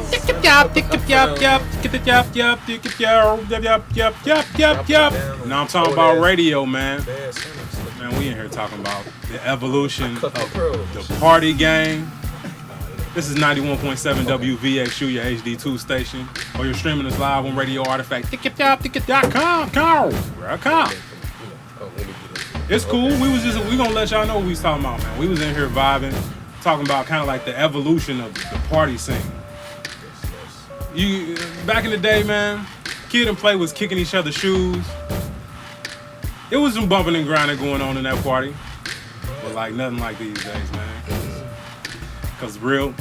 Now I'm talking about radio, man. Man, we in here talking about the evolution of the party game. This is 91.7 WVXU, your HD2 station. Or you're streaming us live on Radio Artifact. Ticket.com. It's cool. We gonna let y'all know what we was talking about, man. We was in here vibing, talking about kind of like the evolution of the party scene. You back in the day, man, kid and play was kicking each other's shoes. It was some bumping and grinding going on in that party, but like nothing like these days, man. Cause well, I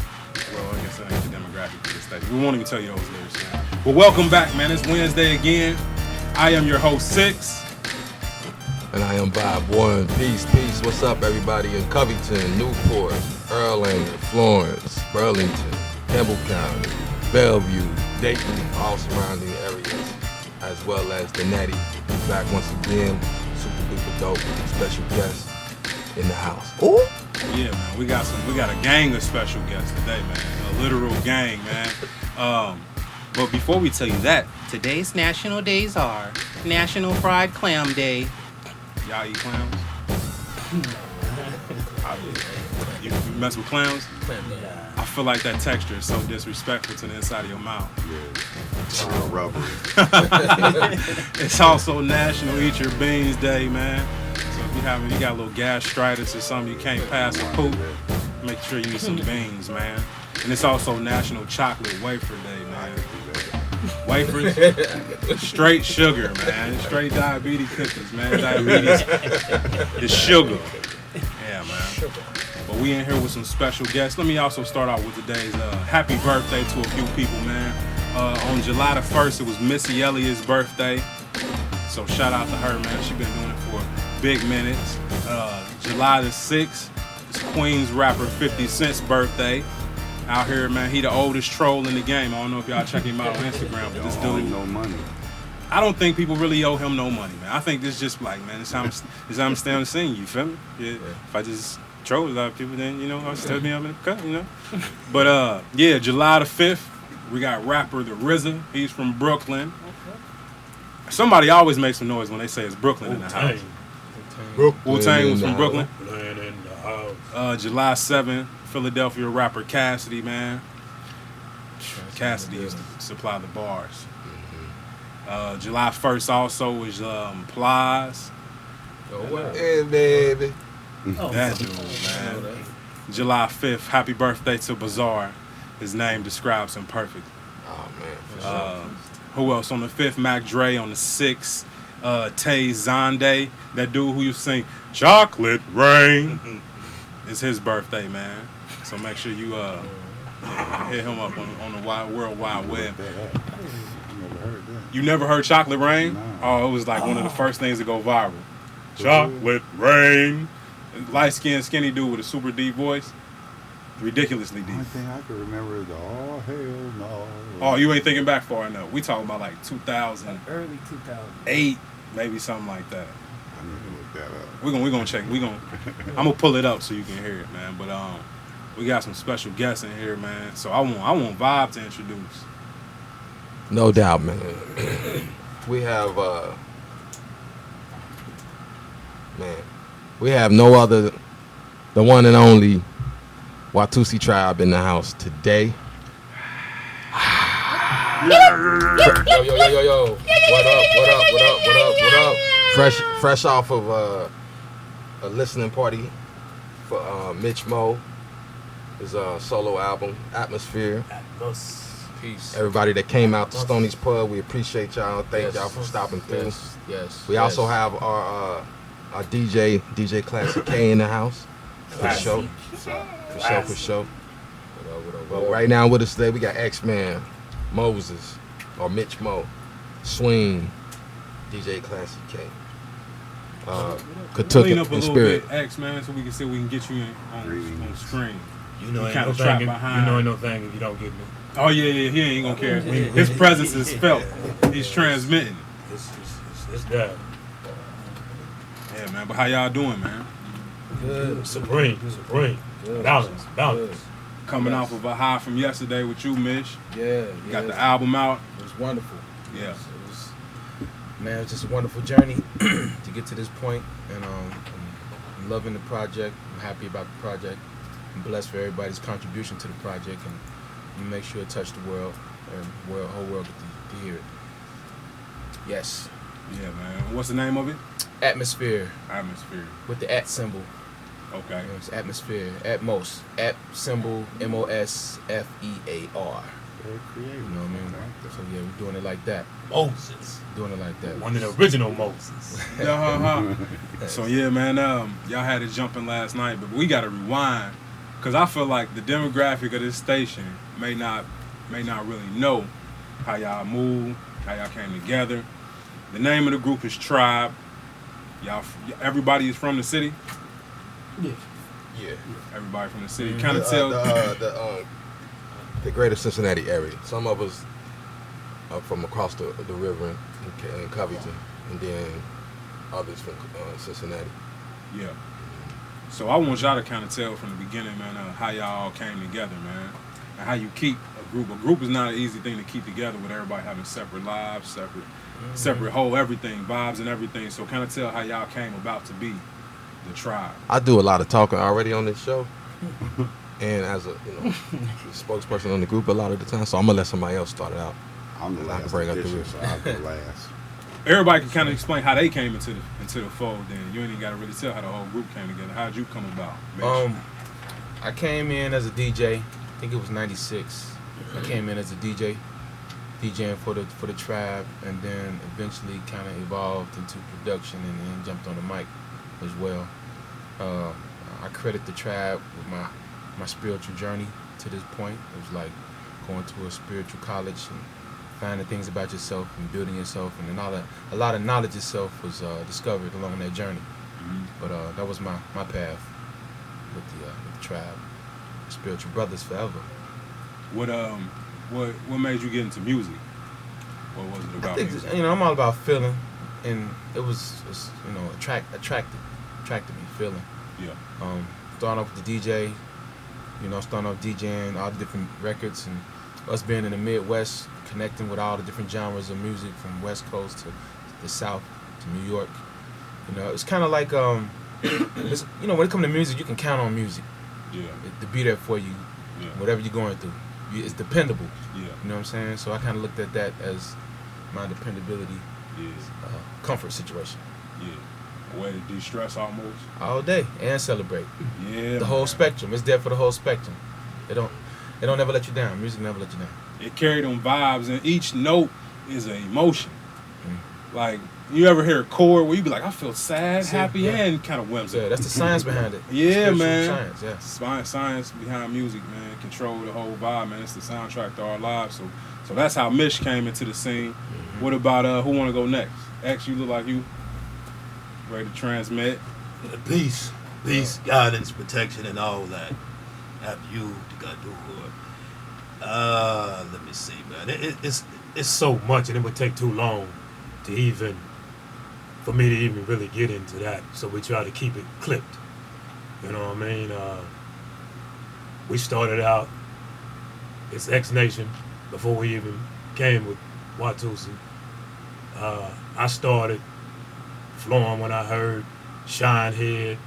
guess that ain't the demographic of this station. We won't even tell you those lyrics, man. But welcome back, man. It's Wednesday again. I am your host, Six. And I am Bob One. Peace. What's up, everybody in Covington, Newport, Erlanger, Florence, Burlington, Campbell County, Bellevue, Dayton, all surrounding areas, as well as the Natty. Back once again, super duper dope, special guest in the house. Ooh. Yeah, man, we got a gang of special guests today, man. A literal gang, man. But before we tell you that, today's national days are National Fried Clam Day. Y'all eat clams? You mess with clams? I feel like that texture is so disrespectful to the inside of your mouth. Yeah, real rubbery. It's also National Eat Your Beans Day, man. So if you got a little gastritis or something, you can't pass a poop, make sure you eat some beans, man. And it's also National Chocolate Wafer Day, man. Wafers, straight sugar, man. Straight diabetes cookies, man. Diabetes is sugar. Yeah, man. But we in here with some special guests. Let me also start out with today's happy birthday to a few people, man. On July the 1st, it was Missy Elliott's birthday. So shout out to her, man. She been doing it for big minutes. July the 6th, it's Queens rapper 50 Cent's birthday. Out here, man, he the oldest troll in the game. I don't know if y'all check him out on Instagram, but this dude, no money. I don't think people really owe him no money, man. I think this just like, man, it's how I'm staying on the scene, you feel me? Yeah. If I just troll a lot of people, then, I'll still be up in the cut, But, yeah, July the 5th, we got rapper The RZA. He's from Brooklyn. Somebody always makes some noise when they say it's Brooklyn in the house. Wu-Tang was from Brooklyn. July 7th, Philadelphia rapper Cassidy, man. Cassidy used to supply the bars. July 1st also is Plies. Hey, baby. That dude, man. July 5th, happy birthday to Bazaar. His name describes him perfectly. Oh, man. Who else? On the 5th, Mac Dre. On the 6th, Tay Zonday. That dude who used to sing Chocolate Rain. It's his birthday, man. So make sure you hit him up on the World Wide Web. You never heard Chocolate Rain? No. Oh, it was like one of the first things to go viral. Chocolate Rain. Light-skinned, skinny dude with a super deep voice. Ridiculously deep. The only thing I can remember is oh, hell no. Oh, you ain't thinking back far enough. We talking about like 2000. Early 2000. 8, maybe something like that. I need to look that up. We're gonna check. I'm gonna pull it up so you can hear it, man. But we got some special guests in here, man. So I want Vibe to introduce. No doubt, man. We have no other, the one and only Watusi Tribe in the house today. Yo. What up? Fresh off of a listening party for Mich, his solo album, Atmosphere. Peace. Everybody that came out to Stoney's Pub, we appreciate y'all. Thank y'all for stopping through. Yes. We also have our DJ KlassyK in the house. For sure. But right now with us today, we got XMan, Moses, or Mich Mo, Swing, DJ KlassyK. Clean up a in little spirit. bit, X, man, so we can see we can get you on screen. You know, ain't kinda no trapped thing. behind. You know, ain't no thing if you don't get me. Oh yeah, he ain't gonna care. His presence is felt. He's transmitting. It's that. Yeah, man. But how y'all doing, man? Good. Supreme. Good. Balance. Good. Coming Yes. off of a high from yesterday with you, Mich. Yeah. You got the album out. It was wonderful. Yeah. It was, man, it's just a wonderful journey to get to this point, and I'm loving the project. I'm happy about the project. I'm blessed for everybody's contribution to the project, and I'm make sure it touched the world, and the whole world get to hear it. Yes. Yeah, man. What's the name of it? Atmosphere Atmosphere. with the at symbol. Okay. You know, it's atmosphere. Atmos. At symbol. MOSFEAR. Very creative. You know what I mean? So yeah, we're doing it like that. Moses. Doing it like that. One of the original Moses. So yeah, man. Y'all had it jumping last night, but we gotta rewind, cause I feel like the demographic of this station may not really know how y'all move, how y'all came together. The name of the group is Tribe. Everybody is from the city. Yeah. Everybody from the city. Kind of tell. The greater Cincinnati area. Some of us are from across the river in Covington, and then others from Cincinnati. Yeah. So I want y'all to kind of tell from the beginning, man, how y'all all came together, man, and how you keep a group. A group is not an easy thing to keep together with everybody having separate lives, separate whole everything, vibes and everything. So kind of tell how y'all came about to be the Tribe. I do a lot of talking already on this show, and as a spokesperson on the group a lot of the time. So I'm gonna let somebody else start it out. I'm the I can last bring up the addition, roof. so I'll go last. Everybody can kind of explain how they came into the fold. Then you ain't even got to really tell how the whole group came together. How'd you come about? Mitch? I came in as a DJ. I think it was '96. I came in as a DJ, DJing for the Tribe, and then eventually kind of evolved into production, and then jumped on the mic as well. I credit the Tribe with my spiritual journey to this point. It was like going to a spiritual college and finding things about yourself and building yourself, and a lot of knowledge itself was discovered along that journey. But that was my path with the Tribe. Spiritual brothers forever. What made you get into music? What was it about I think music? I'm all about feeling, and it was attracted me feeling. Yeah. Starting off with the DJ, starting off DJing all the different records, and us being in the Midwest, connecting with all the different genres of music from West Coast to the South to New York. It's kind of like when it comes to music, you can count on music. Yeah. To be there for you, Yeah. whatever you're going through. It's dependable. Yeah. You know what I'm saying? So I kind of looked at that as my dependability, Yeah. comfort situation. Yeah. A way to de-stress almost. All day and celebrate. Yeah. The whole man. spectrum. It's there for the whole spectrum. It don't never let you down. Music never let you down. It carried them vibes, and each note is an emotion. Mm. Like, you ever hear a chord where you be like, I feel sad, happy, yeah. and kind of whimsical. Yeah, that's the science behind it. Yeah, Spiritual man. Science, yeah. Science behind music, man. Control the whole vibe, man. It's the soundtrack to our lives. So that's how Mich came into the scene. Mm-hmm. What about who want to go next? X, you look like you ready to transmit. Peace, guidance, protection, and all that. Have you to God do it. Let me see, man. It's so much, and it would take too long for me to even really get into that. So we try to keep it clipped. You know what I mean? We started out as X Nation before we even came with Watusi. I started flowing when I heard Shinehead.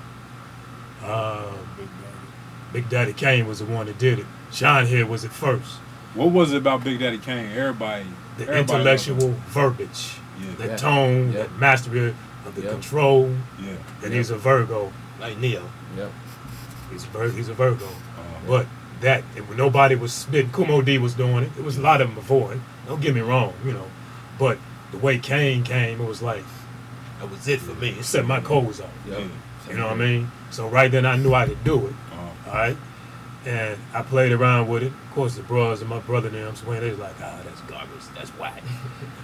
Big Daddy Kane was the one that did it. Shinehead was it first. What was it about Big Daddy Kane? Everybody Intellectual verbiage, Yeah. the tone, Yeah. that mastery of the Yeah. control. Yeah. And he's a Virgo, like Neo. Yep. He's a Virgo. But that, when nobody was spitting, Kumo D was doing it. There was a lot of them before it. Don't get me wrong, But the way Kane came, it was like, that was it for me. It set my codes off. Yep. You know what I mean? So right then I knew I could do it. All right? And I played around with it. Of course, the bros and my brother and them, so when they was like, that's garbage, that's whack.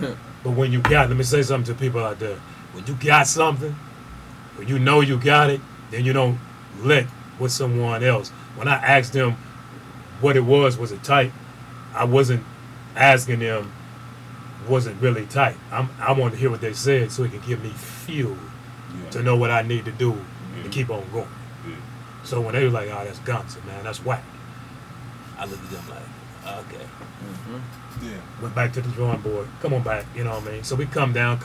But when let me say something to people out there. When you got something, when you know you got it, then you don't let with someone else. When I asked them what it was it tight? I wasn't asking them, was it really tight? I wanted to hear what they said so it could give me fuel to know what I need to do to keep on going. Yeah. So when they were like, that's Gunson, man, that's whack. I looked at them like, okay. Yeah. Went back to the drawing board. Come on back, you know what I mean? So we come down.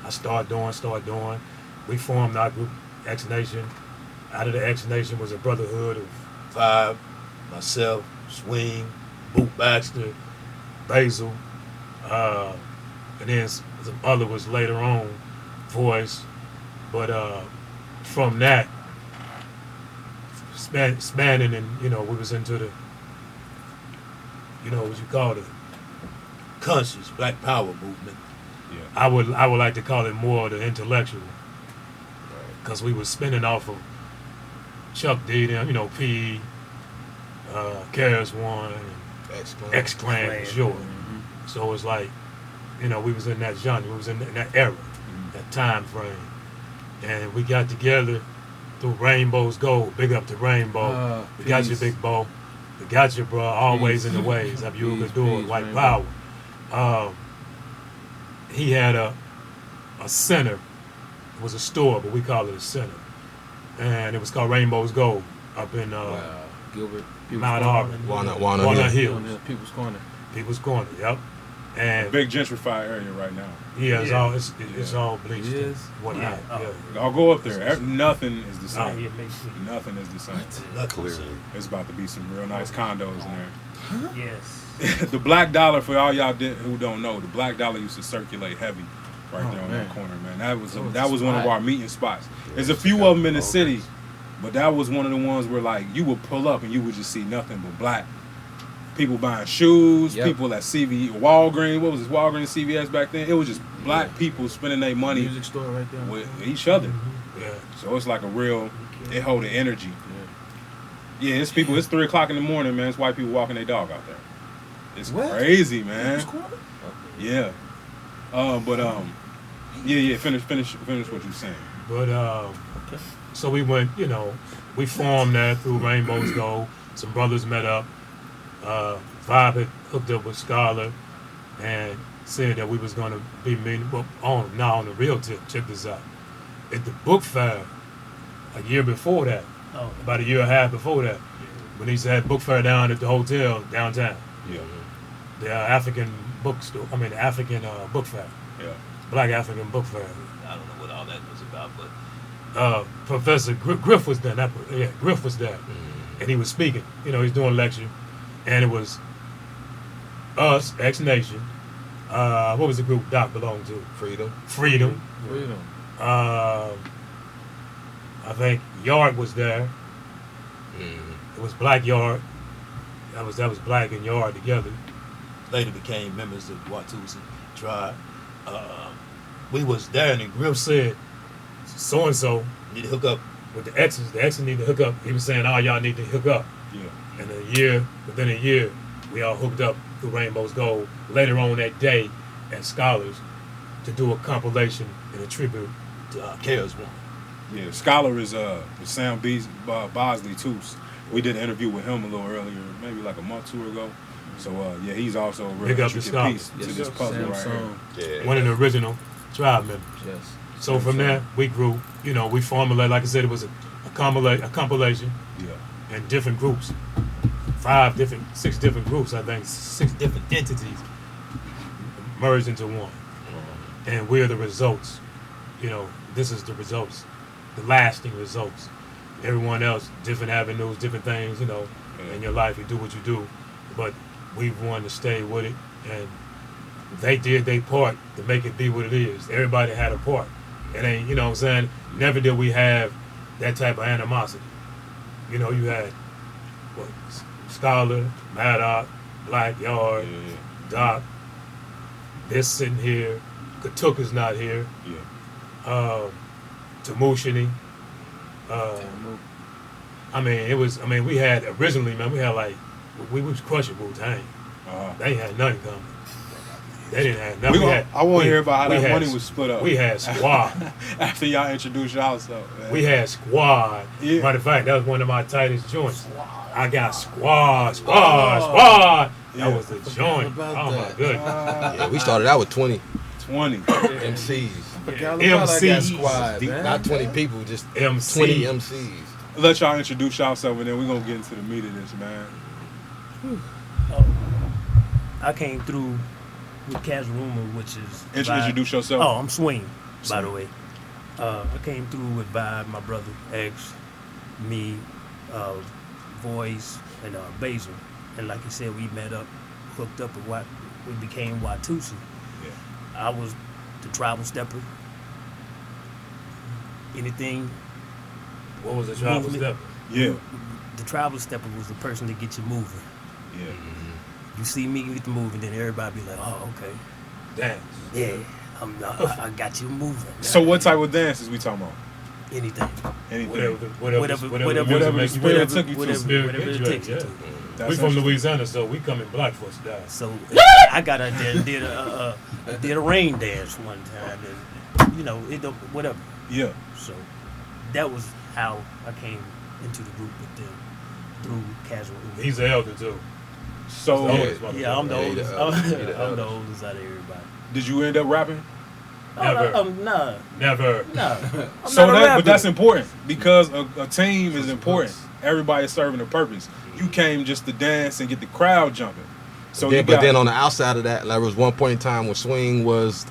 I start doing. We formed our group, X Nation. Out of the X Nation was a brotherhood of 5, myself, Swing, Boot Baxter, Basil, and then some other was later on, Voice. But from that, spanning and, we was into the, what you call it, conscious Black Power movement. Yeah. I would like to call it more the intellectual, because we was spinning off of Chuck D, them, P, KRS-One, XMan, for sure. So it was like, we was in that genre, we was in that era, that time frame, and we got together through Rainbow's Gold. Big up to Rainbow. We got you, Big Bo. We got you, bro. Always in the ways. Up you could do it. White Power. He had a center. It was a store, but we call it a center, and it was called Rainbow's Gold up in Gilbert, Mount Auburn, Walnut Hill. People's Corner. Yep. And Big gentrified area right now. yeah, it's all bleached. It is. Whatnot. Yeah. I'll go up there. Nothing is the Oh, same. yeah, makes sense. Nothing is the same. Clearly. It's about to be some real nice condos in there. Yes. The black dollar, for all y'all who don't know, the black dollar used to circulate heavy right there on that corner, man. That was one of our meeting spots. There's a few of them in the city, but that was one of the ones where like you would pull up and you would just see nothing but black people buying shoes, people at Walgreens. What was this, Walgreens, CVS back then? It was just black people spending their money Music store right there with each other. Yeah. So it's like a real, it hold the energy. Yeah, it's people. It's 3 o'clock in the morning, man. It's white people walking their dog out there. It's crazy, man. Yeah. Finish what you're saying. But so we went, we formed that through Rainbow's Gold. Some brothers met up. Vibe had hooked up with Scholar and said that we was going to be on the real tip. Check this out. At the book fair, a year before that, about a year and a half before that, when he had book fair down at the hotel downtown. Yeah. The African bookstore. The African book fair. Yeah. Black African book fair. I don't know what all that was about, but Professor Griff was there. Griff was there, and he was speaking. He's doing a lecture, and it was us, X Nation. What was the group Doc belonged to? Freedom. I think Yard was there. It was Black Yard. That was Black and Yard together. Later became members of Watusi Tribe. We was there, and Griff said, so and so need to hook up with the X's. The X's need to hook up. He was saying, all y'all need to hook up. Yeah. And within a year, we all hooked up through Rainbow's Gold. Later on that day, as scholars, to do a compilation and a tribute to KRS-One. Yeah, Scholar is Sam Bosley too. We did an interview with him a little earlier, maybe like a month or 2 ago. So he's also a real Big up to intricate piece Scholar. to this puzzle right here. One of the original tribe members. Yes. So from there, we grew. We formulated, like I said, it was a compilation. Yeah. And different groups. 6 different groups, I think. 6 different entities merged into one. And we're the results. This is the results. The lasting results. Everyone else, different avenues, different things, in your life. You do what you do. But we wanted to stay with it. And they did their part to make it be what it is. Everybody had a part. It ain't, what I'm saying? Never did we have that type of animosity. You had Scholar, Maddox, Black Yard, Doc, this sitting here, Katuka's not here. Yeah. Tamushini. We had originally, man, we was crushing Wu-Tang. They had nothing coming. They didn't have nothing. I want to hear about how that money was split up. We had Squad. After y'all introduced yourself. We had Squad. Yeah. Matter of fact, that was one of my tightest joints. I got Squad. That was the joint. Oh my goodness. Yeah, we started out with 20 MCs. MCs. Not 20 people, just MCs. 20 MCs. Let y'all introduce yourself and then we're going to get into the meat of this, man. I came through with Casual Rumor, which is Introduce yourself. Oh, I'm Swing, by Swing. the way. I came through with Vibe, my brother X, me, Voice, and Basil. And like you said, we met up, hooked up, and we became Watusi. Yeah. I was the tribal stepper. Anything. What was the tribal movement, step? Yeah. The tribal stepper was the person that gets you moving. Yeah. You see me get the moving, then everybody be like, "Oh, okay, Dance. yeah, I got you moving." So what type of dances we talking about? Anything, Anything. Whatever whatever the spirit took you to. whatever it Whatever takes you to. That's We from interesting. Louisiana, so we come in black for us to die. So I got out there and did a rain dance one time, and it don't whatever. Yeah. So that was how I came into the group with them through Casual Rumor. He's an elder too. So Yeah, I'm the Yeah, oldest. he the I'm eldest. the oldest out of everybody. did you end up rapping? Never. Nah. Never. I'm So not a that, rapper. but that's important because a team is important. Everybody is serving a purpose. You came just to dance and get the crowd jumping. So Yeah, you but got, then on the outside of that, there was one point in time when Swing was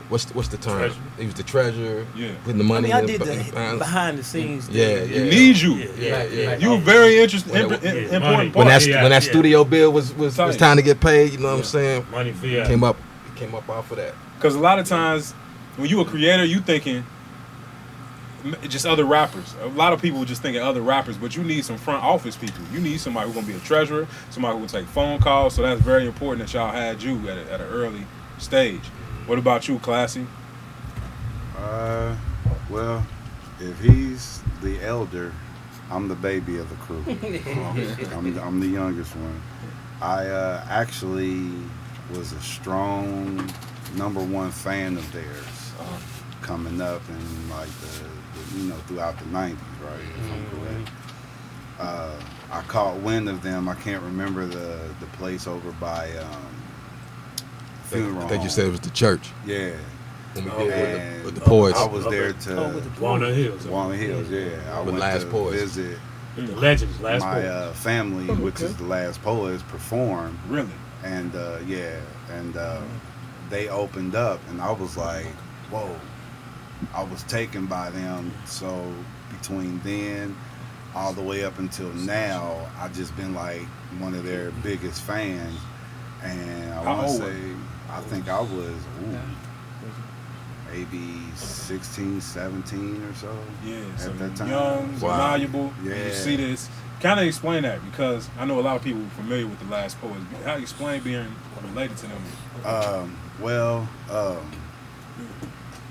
what's the term? Treasurer. He was the treasurer. Yeah. Putting the I money mean, I in did the the behind the scenes. Yeah, thing. yeah. he needs you. Yeah. You a very interesting, When it- important Money. part. when that Yeah. studio bill was Tight. time to get paid, you know what I'm saying? Money for you. Came up off of that. Because a lot of times, when you a creator, you thinking just other rappers. A lot of people just thinking other rappers, but you need some front office people. You need somebody who's gonna be a treasurer, somebody who will take phone calls. So that's very important that y'all had you at an early stage. What about you, Classy? Well, if he's the elder, I'm the baby of the crew. I'm the youngest one. I actually was a strong #1 fan of theirs coming up in like the throughout the 90s, right? If I'm correct. I caught wind of them. I can't remember the place over by funeral I think you home. said it was the church Yeah. when we And did with the poets. I was there to with the Walnut Hills. Walnut Hills, yeah. I With went Last to Poets. visit The legends, last my poet. family, which is the Last Poets, perform, Really? and they opened up, and I was like, whoa. I was taken by them. So between then all the way up until now, I've just been like one of their biggest fans. And I How want to old? say, I think I was maybe 16, 17 or so. Yeah. At So that time. young, Wow. malleable. Yeah. You see this. Kind of explain that because I know a lot of people are familiar with the Last Poets. How you explain being related to them?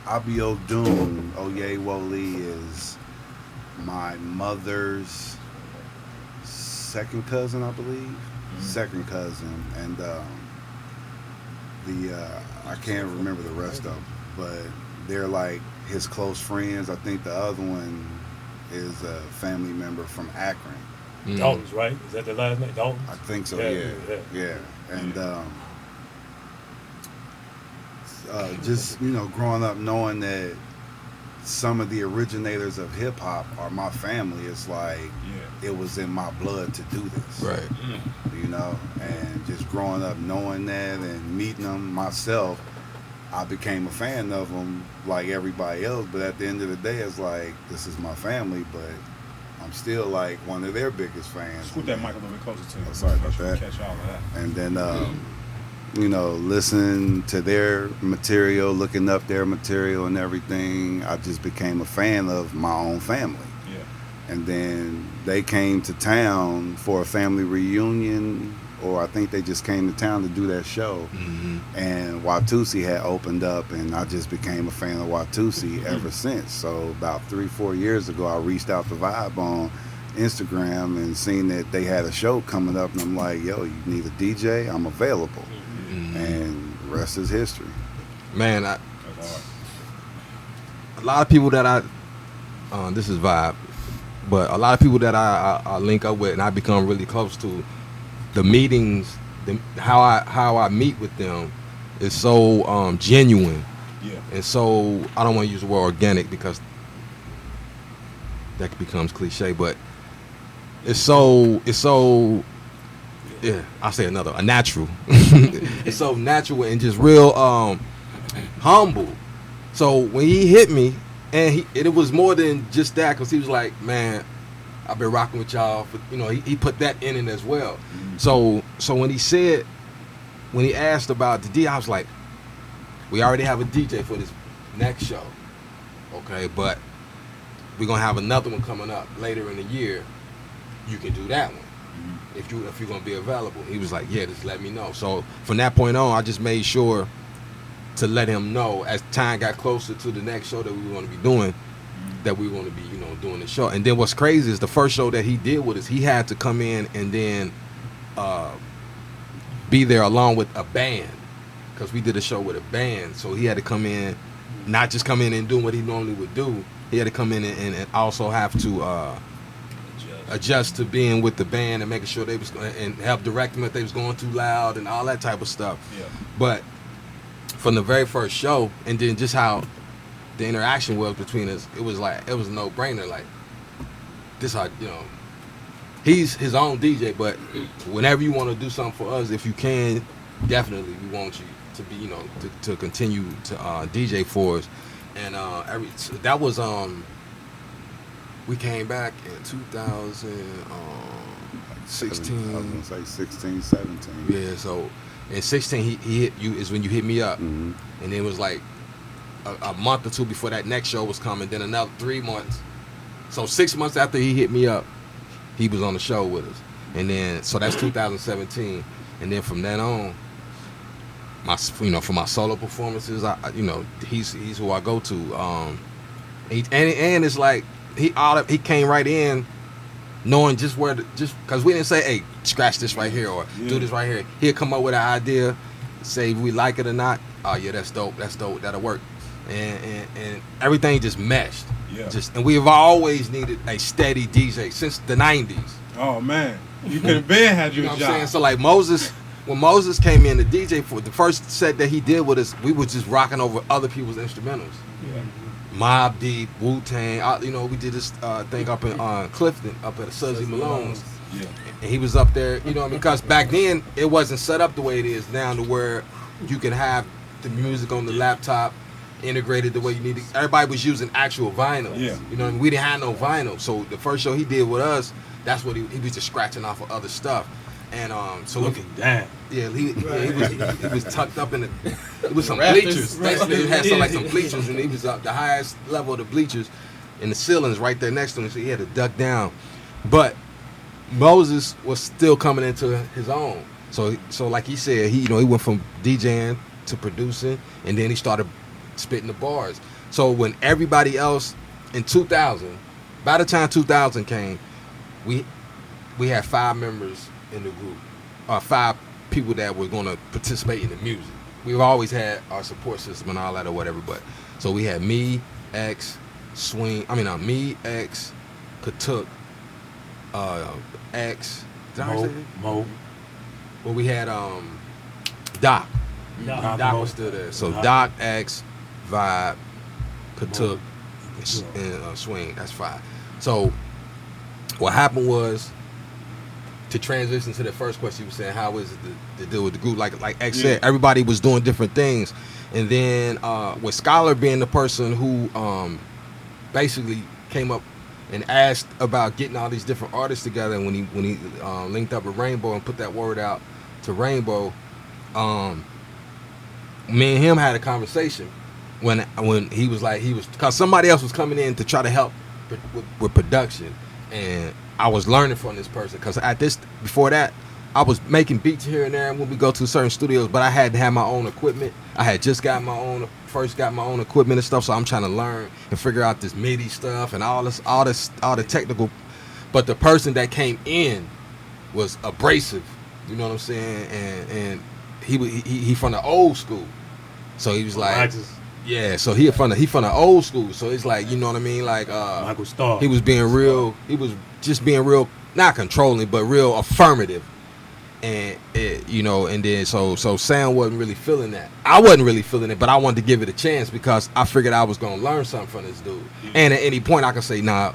Abio Doom Oye Woli is my mother's second cousin, I believe. Second cousin, and I can't remember the rest of them, but they're like his close friends. I think the other one is a family member from Akron. Dalton's, right? Is that the last name? Dalton? I think so. Yeah, Yeah. And just growing up knowing that some of the originators of hip hop are my family, it's like it was in my blood to do this. Right. And just growing up knowing that and meeting them myself, I became a fan of them like everybody else. But at the end of the day, it's like, this is my family, but I'm still like one of their biggest fans. Scoot that mic a little bit closer to you. Oh, sorry about Make sure we that. Catch all of that. And then listen to their material, looking up their material and everything, I just became a fan of my own family. Yeah. And then they came to town for a family reunion, or I think they just came to town to do that show. And Watusi had opened up, and I just became a fan of Watusi ever since. So about 3-4 years ago, I reached out to Vibe on Instagram and seen that they had a show coming up, and I'm like, yo, you need a DJ? I'm available. And the rest is history. Man, That's hard. a lot of people that this is Vibe, but a lot of people that I link up with and I become really close to, the meetings, how I meet with them is so genuine. Yeah. And so I don't want to use the word organic because that becomes cliche, but it's so Yeah, I'll say a natural. It's so natural and just real humble. So when he hit me, and it was more than just that, because he was like, man, I've been rocking with y'all. For, he put that in it as well. Mm-hmm. So when he asked about the DJ, I was like, we already have a DJ for this next show, okay, but we're gonna have another one coming up later in the year. You can do that one. If you're gonna be available. He was like, yeah, just let me know. So from that point on, I just made sure to let him know as time got closer to the next show that we were gonna be doing, that we were gonna be, doing the show. And then what's crazy is the first show that he did with us, he had to come in and then be there along with a band, because we did a show with a band. So he had to come in, not just come in and do what he normally would do. He had to come in and also have to adjust to being with the band and making sure they was, and help direct them if they was going too loud and all that type of stuff. Yeah. But from the very first show, and then just how the interaction was between us, it was a no-brainer. Like, this how, he's his own DJ, but whenever you want to do something for us, if you can, definitely we want you to be, to continue to DJ for us. And that was we came back in 2016. I was gonna say 16, 17. Yeah, so in 16 he hit you is when you hit me up, and it was like a month or two before that next show was coming. Then another 3 months. So 6 months after he hit me up, he was on the show with us, and then so that's 2017, and then from then on, for my solo performances, he's who I go to. And it's like. He came right in knowing just because we didn't say, hey, scratch this right here or do this right here. He'd come up with an idea, say if we like it or not. Oh yeah, that's dope, that'll work. And everything just meshed. Yeah. And we've always needed a steady DJ since the 90s. Oh man, you could have been had your job. What I'm saying? So like Moses, when Moses came in, the DJ for the first set that he did with us, we were just rocking over other people's instrumentals. Yeah. Mobb Deep, Wu-Tang, we did this thing up in Clifton, up at Suzy Malone's. Yeah. And he was up there, because back then it wasn't set up the way it is now, to where you can have the music on the laptop integrated the way you need it. Everybody was using actual vinyl. Yeah. We didn't have no vinyl. So the first show he did with us, that's what he was just scratching off of other stuff. And so looking down. Yeah, he was tucked up in it was some bleachers. Basically, it had some bleachers, and he was up the highest level of the bleachers, and the ceiling's right there next to him, so he had to duck down. But Moses was still coming into his own. So like he said, he went from DJing to producing, and then he started spitting the bars. So when everybody else in 2000, by the time 2000 came, we had 5 members in the group, 5 people that were going to participate in the music. We've always had our support system and all that or whatever, but so we had me, X, me, X, Katuk, X, Mo. Well, we had Doc. Doc was still there. So Doc, X, Vibe, Katuk, and Swing. That's 5. So what happened was, to transition to the first question, you were saying, how is it to deal with the group? Like X said, everybody was doing different things. And then with Scholar being the person who basically came up and asked about getting all these different artists together, and when he linked up with Rainbow and put that word out to Rainbow, me and him had a conversation when he was because somebody else was coming in to try to help with production, and I was learning from this person, because before that, I was making beats here and there when we go to certain studios, but I had to have my own equipment. I had just got my own equipment and stuff, so I'm trying to learn and figure out this MIDI stuff and all the technical. But the person that came in was abrasive, you know what I'm saying, and he from the old school, so he was like. Yeah, so he from the old school, so it's like, you know what I mean, like Michael Starr. He was being real. He was just being real, not controlling, but real affirmative, and and then so Sam wasn't really feeling that. I wasn't really feeling it, but I wanted to give it a chance because I figured I was gonna learn something from this dude. And at any point I could say, nah,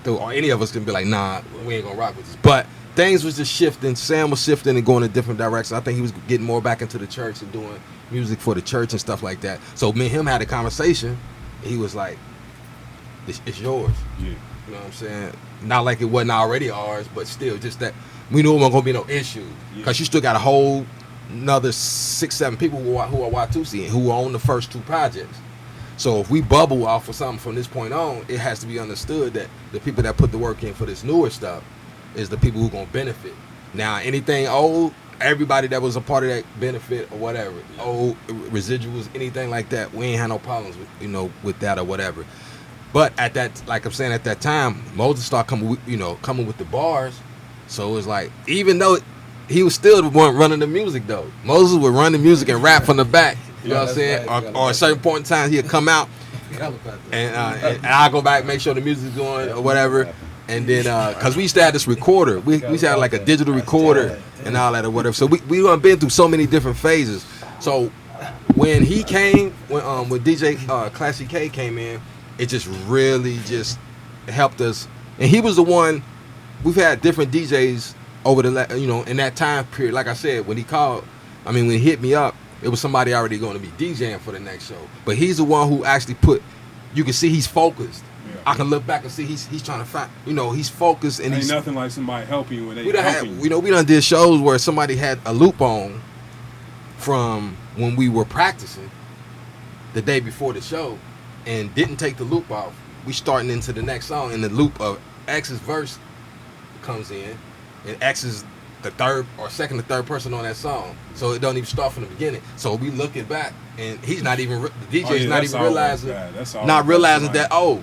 or any of us can be like, nah, we ain't gonna rock with this. But things was just shifting. Sam was shifting and going in different directions. I think he was getting more back into the church and doing music for the church and stuff like that. So me and him had a conversation. He was like, it's yours. Yeah. You know what I'm saying? Not like it wasn't already ours, but still, just that we knew it wasn't gonna be no issue. Because you still got a whole another 6-7 people who are Watusi and who own the first 2 projects. So if we bubble off of something from this point on, it has to be understood that the people that put the work in for this newer stuff is the people who gonna benefit. Now, anything old, everybody that was a part of that benefit or whatever, old residuals, anything like that, we ain't had no problems with, with that or whatever. But at that, like I'm saying, at that time, Moses started coming with the bars. So it was like, even though he was still the one running the music though, Moses would run the music and rap from the back. You know what I'm saying? Or at a certain point in time, he'd come out and I'll go back, make sure the music's going or whatever. And then, because we used to have this recorder. We used to have like a digital recorder and all that or whatever. So we been through so many different phases. So when he came, when DJ KlassyK came in, it just really just helped us. And he was the one, we've had different DJs over the, in that time period. Like I said, when he hit me up, it was somebody already going to be DJing for the next show. But he's the one who actually you can see he's focused. Yeah. I can look back and see he's trying to find, he's focused. And ain't nothing like somebody helping you when they we done did shows where somebody had a loop on from when we were practicing the day before the show and didn't take the loop off. We starting into the next song and the loop of X's verse comes in and X is the third or second or third person on that song, so it don't even start from the beginning. So we looking back, and he's not even the DJ's not even realizing that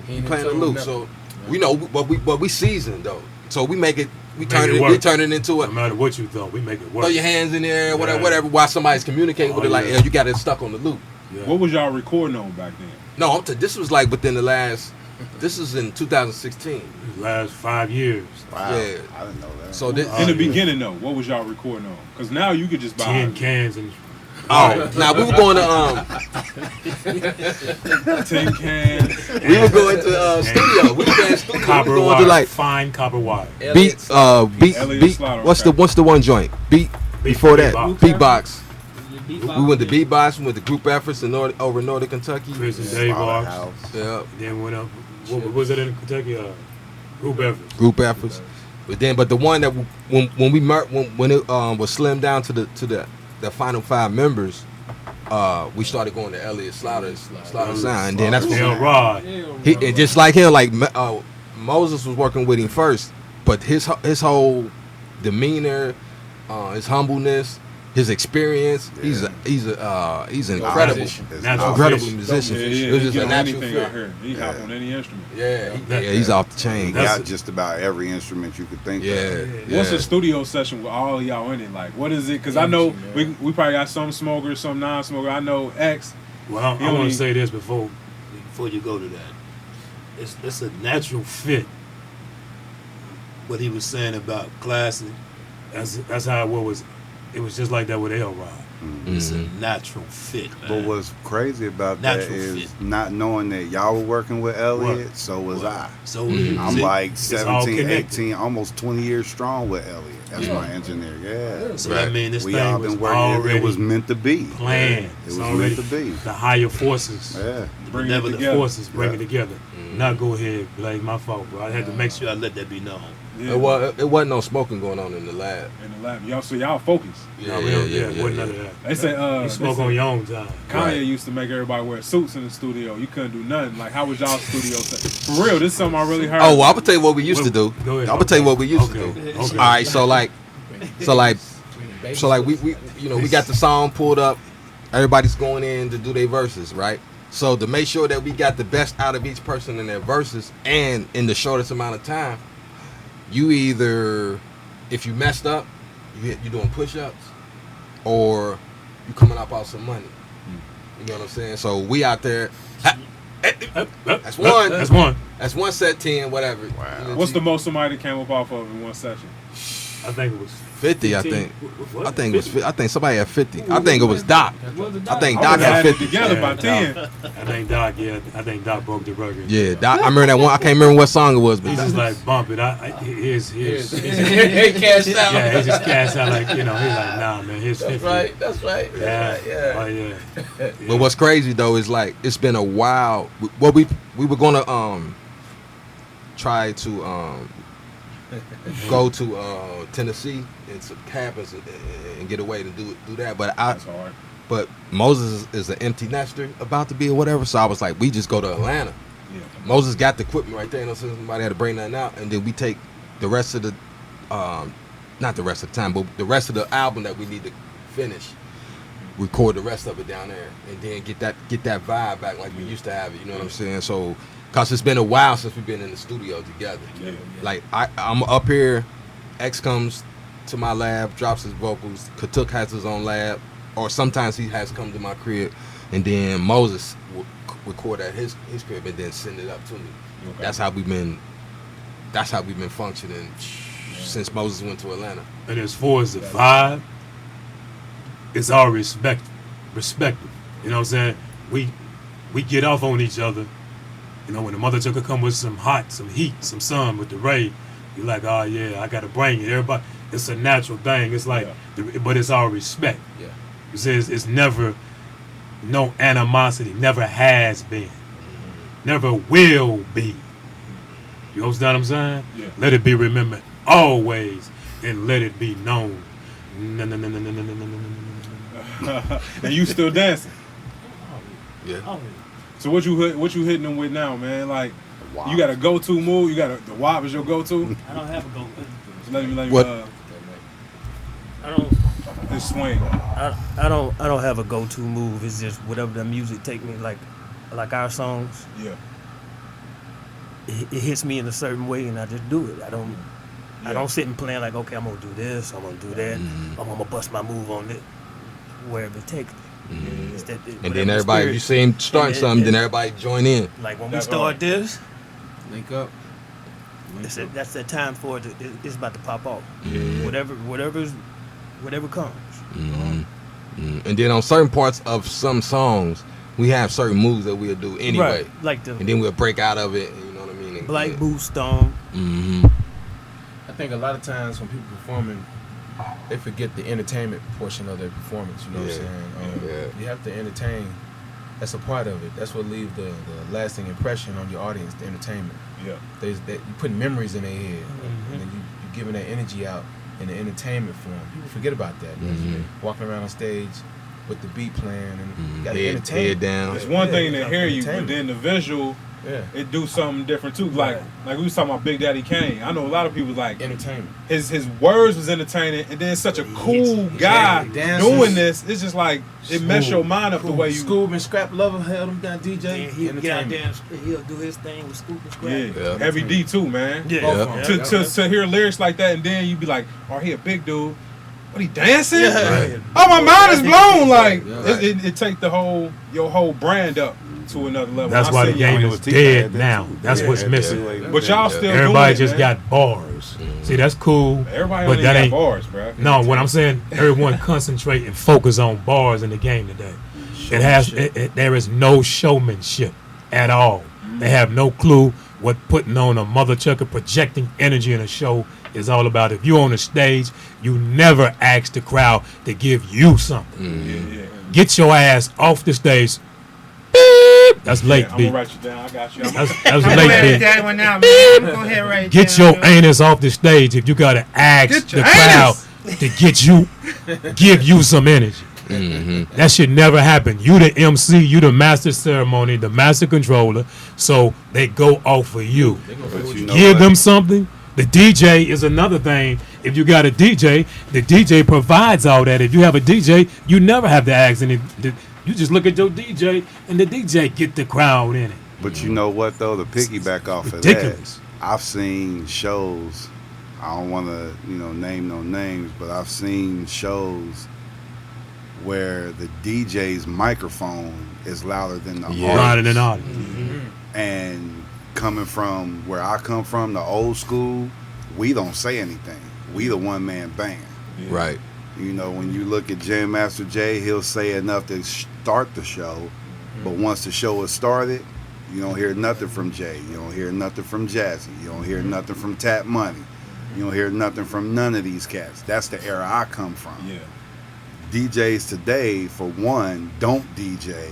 he playing the loop. So we know, but we seasoned though. So we make it, we turn it into a. No matter what you thought, we make it work. Throw your hands in there, whatever. While somebody's communicating with it, like, you got it stuck on the loop. Yeah. What was y'all recording on back then? No, this was like within the last. This is in 2016. Last 5 years. Wow. Yeah. I didn't know that. So in the beginning though, what was y'all recording on? Because now you could just buy 10 cans and. Now we were going to 10 cans. We were going to studio. We were going to studio. Copper wire, fine copper wire. Beat. What's the one joint? Beat. Before that, Beatbox. We went to Beatbox. We went to Group Efforts in over Northern Kentucky. Prison Dave Box. Yeah. Then went up. What was it in Kentucky? Group Efforts. Group Efforts. But the one that when it was slimmed down to the final 5 members, we started going to Elliot Slaughter's sound, and then that's when Rod. And just like him, like Moses was working with him first, but his whole demeanor, his humbleness, his experience, he's an incredible musician. It was just a natural fit. He hop on any instrument. He's off the chain. He got just about every instrument you could think of. What's a studio session with all of y'all in it? Like, what is it? Because I know we probably got some smokers, some non-smokers. I know X. Well, I want to say this before you go to that. It's a natural fit. What he was saying about Classy, that's how it was. It was just like that with L-Rod. Mm-hmm. It's a natural fit, man. But what's crazy about that is not knowing that y'all were working with Elliot, so was I. So I'm like 17, 18, almost 20 years strong with Elliot. That's my engineer, So that means this we thing all was been working. already It was meant to be. Planned. It was meant to be. The higher forces. Yeah. Bring it together. The forces bring it together. Not go ahead, like my fault, bro. I had to make sure I let that be known. Yeah. It wasn't no smoking going on in the lab. Y'all focus. Yeah, wasn't none of that. They say you smoke on your own time. Kanye used to make everybody wear suits in the studio. You couldn't do nothing. Like, how was y'all studio set? For real, this is something I really heard. Oh, well, I'm gonna tell you what we used to do. Go ahead. I'm gonna tell you what we used to do. Okay. All right, so we got the song pulled up. Everybody's going in to do their verses, right? So to make sure that we got the best out of each person in their verses and in the shortest amount of time, you either, if you messed up, you doing push-ups, or you coming up off some money. You know what I'm saying? So we out there. That's one. That's one. That's one set 10, whatever. Wow. What's the most somebody came up off of in one session? I think it was 50. I 15. think. What? I think it was. I think somebody had 50. I think it was Doc. I think Doc I had had it 50. together by Yeah, 10. I think Doc broke the record. Yeah, Doc. I remember that one. I can't remember what song it was, but He's Doc, just like bump it. His He cashed out. yeah, he just cast out like, you know, he's like, nah, man, here's 50. That's right. Yeah. Yeah. Oh yeah. but what's crazy though is like it's been a while. Well, we were gonna try to go to Tennessee and some cabins and get away to do that, but That's hard. But Moses is an empty nester about to be or whatever, so I was like, we just go to Atlanta. Yeah. Moses got the equipment right there, and somebody had to bring nothing out, and then we take the rest of the, not the rest of the time, but the rest of the album that we need to finish, record the rest of it down there, and then get that vibe back like we used to have it. You know what I'm saying? So, cause it's been a while since we've been in the studio together. Yeah. Like I'm up here, X comes to my lab, drops his vocals. Katuk has his own lab, or sometimes he has come to my crib, and then Moses will record at his crib and then send it up to me. Okay. That's how we've been functioning since Moses went to Atlanta. And as far as the vibe, it's all respective. You know what I'm saying? We get off on each other. You know, when the mother took come with some heat, some sun with the ray, you're like, oh yeah, I gotta bring it. Everybody, it's a natural thing. It's like, but it's all respect. Yeah. It says it's never no animosity. Never has been. Never will be. You understand what I'm saying? Yeah. Let it be remembered always, and let it be known. No. And you still dancing. Yeah. So what you hitting them with now, man? Like, you got a go-to move? You got the wop is your go-to? I don't have a go. Let me What? I don't. This swing. I don't have a go-to move. It's just whatever the music take me. Like our songs, Yeah. it hits me in a certain way, and I just do it. I don't sit and plan like, okay, I'm gonna do this, I'm gonna do that, I'm gonna bust my move on it, wherever it takes. It's that- And whatever then the everybody, spirit- if you see him starting and- something, then and- everybody join in. Like when we That's start hard. this, Link up. that's that time for it. It's about to pop off. Whatever comes. And then on certain parts of some songs, we have certain moves that we'll do anyway. Right. Like the And then we'll break out of it, you know what I mean? And, Black yeah. Boot Stone. Mm-hmm. I think a lot of times when people performing, they forget the entertainment portion of their performance. You know what I'm saying? You have to entertain. That's a part of it. That's what leaves the lasting impression on your audience, the entertainment. Yeah. You put memories in their head, and then you giving that energy out in the entertainment form. People forget about that. Walking around on stage with the beat playing and you got to entertain. Head down. It's one thing to Yeah, hear you, but entertainment. then the visual, it do something different too. Like we was talking about Big Daddy Kane. I know a lot of people like Entertainment. his words was entertaining, and then such a cool guy dances. doing this. It's just like it messed your mind up the way you. Scoop and Scrap Lover held him down, DJ. And he'll get out entertainment. there and he'll do his thing with Scoop and Scrap. Yeah, Heavy D too, man. Yeah. Both of them. To hear lyrics like that, and then you be like, "Oh, he a big dude. What he dancing? Yeah. Oh, my mind is blown. Like Yeah. it take your whole brand up to another level. That's I why see the y'all. game is dead now. That's Yeah. what's missing. But y'all still Everybody doing it, just man. got bars. See, that's cool. Everybody but only that got ain't bars, bro. No, what I'm saying, everyone concentrate and focus on bars in the game today. There is no showmanship at all. They have no clue what putting on a mother chucker, projecting energy in a show is all about. If you're on the stage, you never ask the crowd to give you something. Yeah. Get your ass off the stage. Beep. That's late I'm beat. gonna write you down. I got you. That's late beat. that one out, man. Go ahead, right Get down, your anus off the stage if you gotta ask Get the your crowd anus. to give you some energy. That should never happen. You the MC, you the master ceremony, the master controller, so they go off for you. But you know Give what? them something. The DJ is another thing. If you got a DJ, the DJ provides all that. If you have a DJ, you never have to ask any. You just look at your DJ, and the DJ get the crowd in it. But you know what though? To piggyback off of Ridiculous. that, I've seen shows. I don't want to, name no names, but I've seen shows where the DJ's microphone is louder than the Louder artist. than audience. And coming from where I come from, the old school, we don't say anything. We the one man band. Yeah. Right. You know, when you look at Jam Master Jay, he'll say enough to start the show, but once the show is started, you don't hear nothing from Jay. You don't hear nothing from Jazzy. You don't hear nothing from Tap Money. You don't hear nothing from none of these cats. That's the era I come from. Yeah. DJs today, for one, don't DJ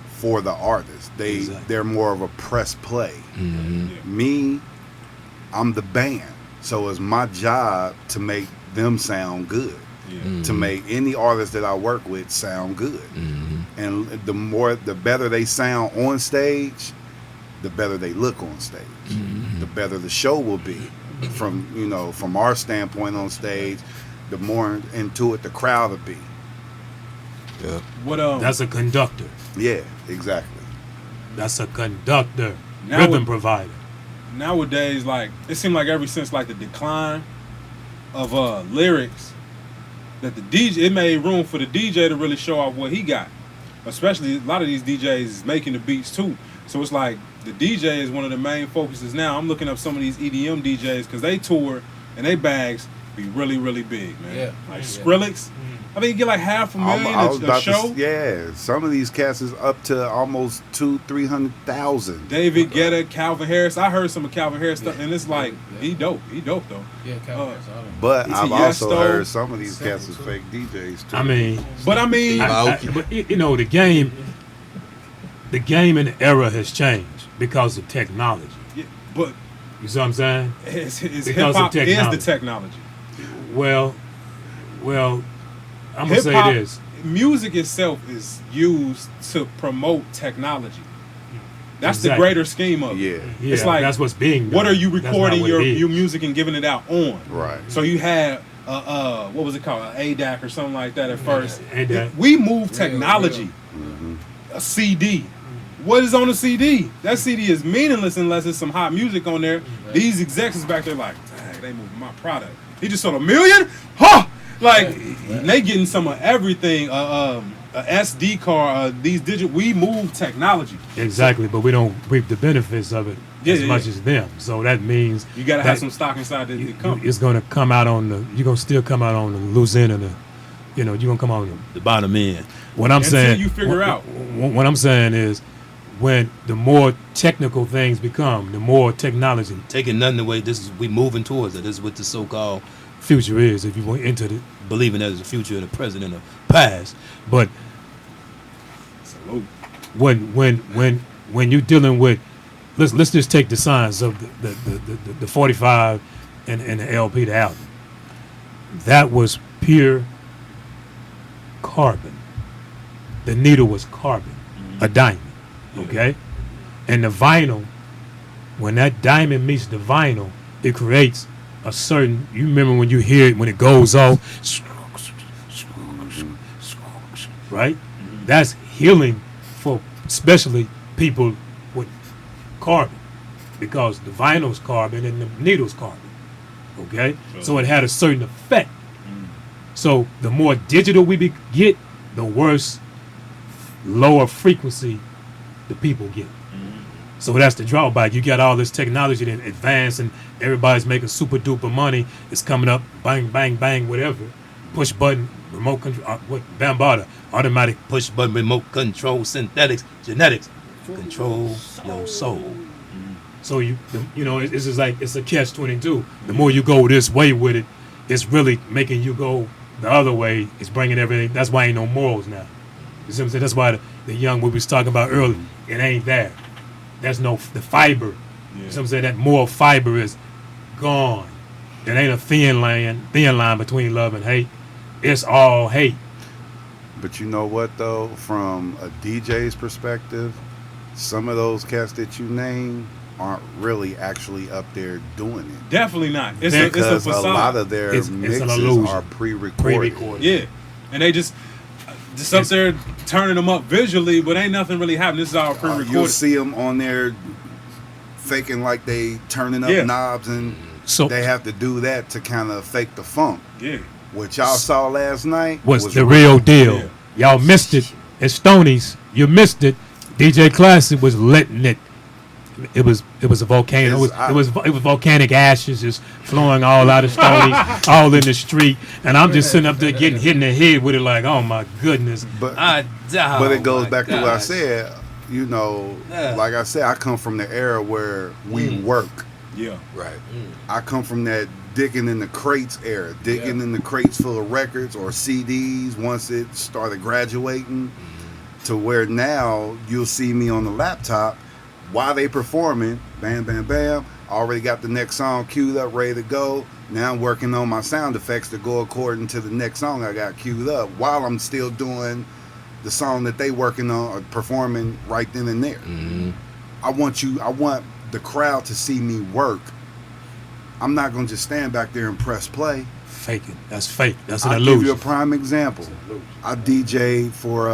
for the artist. They're more of a press play. Mm-hmm. Me, I'm the band, so it's my job to make them sound good. Yeah. To make any artist that I work with sound good. Mm-hmm. And the better they sound on stage, the better they look on stage. Mm-hmm. The better the show will be. From our standpoint on stage, the more into it the crowd will be. Yeah. What That's a conductor. Yeah, exactly. That's a conductor. Now Rhythm with- provider. nowadays, like it seemed like ever since like the decline of lyrics, that the DJ, it made room for the DJ to really show off what he got. Especially a lot of these DJs is making the beats too. So it's like the DJ is one of the main focuses now. I'm looking up some of these EDM DJs because they tour and they bags be really, really big, man. Yeah. Like Yeah. Skrillex, I think you get like $500,000 I was a about show. yeah, some of these cats is up to almost 200,000-300,000. David Guetta, Calvin Harris. I heard some of Calvin Harris stuff, and it's like he dope. He dope though. Yeah, Calvin Harris, all them. But It's I've a also Yesto. heard some of these cats is fake DJs too. I mean, But I mean, but the game and the era has changed because of technology. yeah, but You see what I'm saying? it's Because hip of hop is the technology. technology. Well, I'm gonna say Hip-hop, this. music itself is used to promote technology. That's the Exactly. greater scheme of it. Yeah, Yeah, It's like, that's what's being done. What are you That's not recording what your it is. music and giving it out on? right. So you had what was it called, an ADAC or something like that at first. ADAC. We moved technology. Mm-hmm. A CD. What is on a CD? That CD is meaningless unless there's some hot music on there. These execs is back there like, dang, they moving my product. He just sold 1 million? Huh! Like, they getting some of everything. A SD card, these digital. We move technology. Exactly, but we don't reap the benefits of it as much as them. So that means You gotta that have some stock inside the company. it's gonna come out on the. You're gonna still come out on the loose end of the. You're gonna come on the bottom end. What I'm Until saying, you figure out. What I'm saying is, when the more technical things become, the more technology. Taking nothing away, we moving towards it. This is what the so-called Future is, if you want into the. believing that is the future of the present and the past. But Salute. when you're dealing with, let's just take the signs of the 45 and the LP, the album. That was pure carbon. The needle was carbon, a diamond. Okay, and the vinyl, when that diamond meets the vinyl, it creates a certain. You remember when you hear it when it goes off, right? That's healing for especially people with carbon, because the vinyl's carbon and the needle's carbon. Okay, so it had a certain effect. So the more digital we get, the worse, lower frequency the people get. So that's the drawback. You got all this technology that advanced and everybody's making super duper money. It's coming up, bang, bang, bang, whatever. Push button, remote control, Bambada, automatic. Push button, remote control, synthetics, genetics, control your soul. So it's just like it's a catch-22. The more you go this way with it, it's really making you go the other way. It's bringing everything. That's why ain't no morals now. You see what I'm saying? That's why the young what we was talking about earlier, it ain't there. There's no the fiber. You see what I'm saying? That moral fiber is gone. It ain't a thin line between love and hate. It's all hate. But you know what though, from a DJ's perspective, some of those cats that you name aren't really actually up there doing it. Definitely not. It's Because a a facade. lot of their It's an mixes illusion. are pre-recorded. Yeah, and they just up there turning them up visually, but ain't nothing really happening. This is all pre-recorded. You'll see them on there faking like they turning up Yeah. knobs, and So they have to do that to kind of fake the funk. Yeah, What y'all saw last night was the real deal. Yeah. Y'all missed it. At Stoney's, you missed it. DJ KlassyK was letting it it was a volcano. It was volcanic ashes just flowing all out of Stony, all in the street, and I'm just sitting up there getting hit in the head with it, like, oh my goodness. But it goes back to what I said. You know, like I said, I come from the era where we work. Yeah. Right. I come from that digging in the crates era, digging in the crates full of records or CDs once it started graduating, to where now you'll see me on the laptop while they performing, bam, bam, bam, already got the next song queued up, ready to go. Now I'm working on my sound effects to go according to the next song I got queued up while I'm still doing the song that they working on or performing right then and there. Mm-hmm. I want the crowd to see me work. I'm not gonna just stand back there and press play. Fake it. That's fake. That's an I'll illusion. give you a prime example. I DJ'd for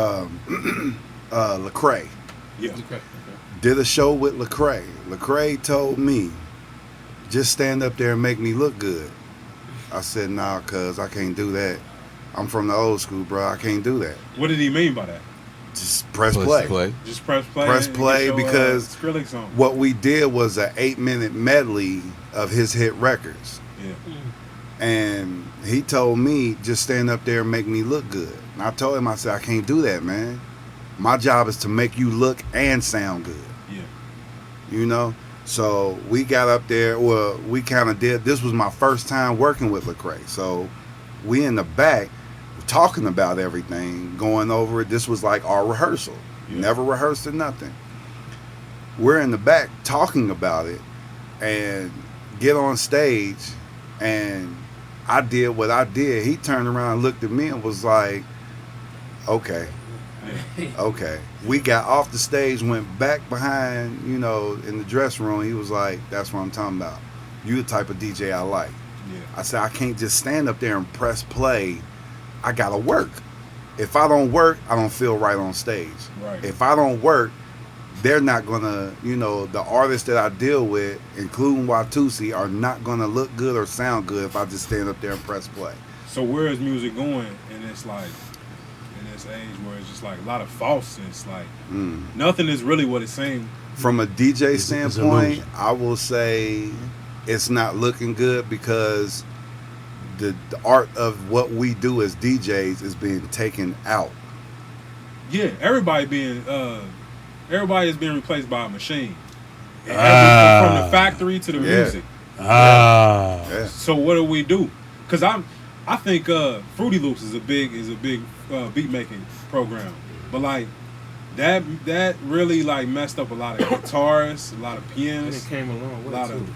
Lecrae. Yeah. Okay. Did a show with Lecrae. Lecrae told me, just stand up there and make me look good. I said, nah, cuz I can't do that. I'm from the old school, bro. I can't do that. What did he mean by that? Just press play. Just press play. Press and play get your, because Skrillex song. what we did was an 8-minute medley of his hit records. Yeah. And he told me, just stand up there and make me look good. And I told him, I said, I can't do that, man. My job is to make you look and sound good. Yeah. You know? So we got up there, well, we kind of did, this was my first time working with Lecrae. So we in the back talking about everything, going over it. This was like our rehearsal. Yeah. Never rehearsed or nothing. We're in the back talking about it and get on stage, and I did what I did. He turned around and looked at me and was like, okay. Okay. We got off the stage, went back behind, you know, in the dressing room. He was like, that's what I'm talking about. You the type of DJ I like. Yeah. I said, I can't just stand up there and press play. I gotta work. If I don't work, I don't feel right on stage. Right. If I don't work, they're not gonna, you know, the artists that I deal with, including Watusi, are not gonna look good or sound good if I just stand up there and press play. So where is music going? And it's like, in this age where it's just like a lot of falseness, like nothing is really what it seems. From a DJ It's standpoint, illusion. I will say it's not looking good because the art of what we do as DJs is being taken out. Yeah, everybody is being replaced by a machine. And from the factory to the music. Yeah. So what do we do? Because I think Fruity Loops is a big beat making program, but like that really like messed up a lot of guitarists, a lot of And pianists. it came a long A way lot too. of-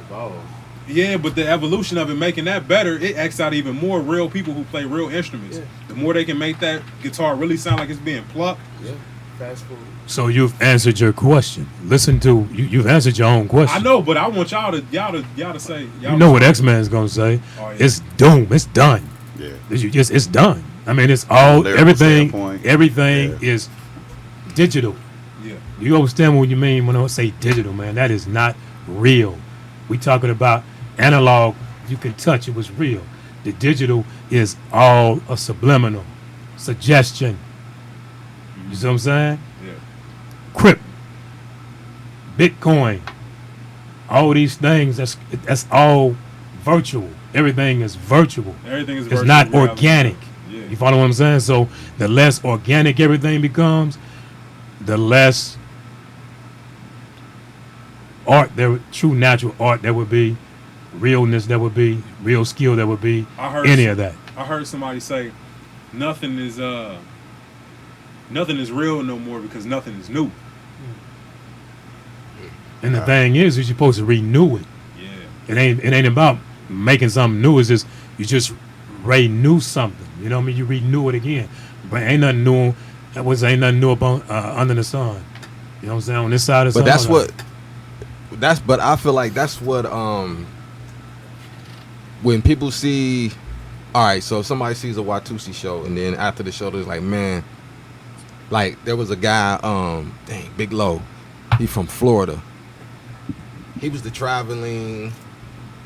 Evolved. Yeah, but the evolution of it making that better, it X out even more real people who play real instruments. Yeah. The more they can make that guitar really sound like it's being plucked. Yeah. Fast forward. So you've answered your question. Listen to you've answered your own question. I know, but I want y'all to say. You know what X-Man's gonna say? Oh, yeah. It's doomed. It's done. Yeah. It's done. I mean, it's all Lyrical everything. standpoint. Everything Yeah. is digital. Yeah. You understand what you mean when I say digital, man? That is not real. We talking about analog. You can touch. It was real. The digital is all a subliminal suggestion. You see what I'm saying? Yeah. Crypt, Bitcoin, all these things. That's all virtual. Everything is virtual. Everything is. It's virtual not reality. organic. Yeah. You follow what I'm saying? So the less organic everything becomes, the less art there, true natural art there would be, realness there would be, real skill there would be, I heard any of that. I heard somebody say, nothing is real no more because nothing is new. And the thing is, you're supposed to renew it. Yeah. It ain't about making something new. It's just you just renew something. You know what I mean? You renew it again. But ain't nothing new. Ain't nothing new about under the sun. You know what I'm saying? On this side of the But sun. but I feel like that's what when people see, all right, so if somebody sees a Watusi show and then after the show they're like, man, like there was a guy, Big Low, he from Florida. He was the traveling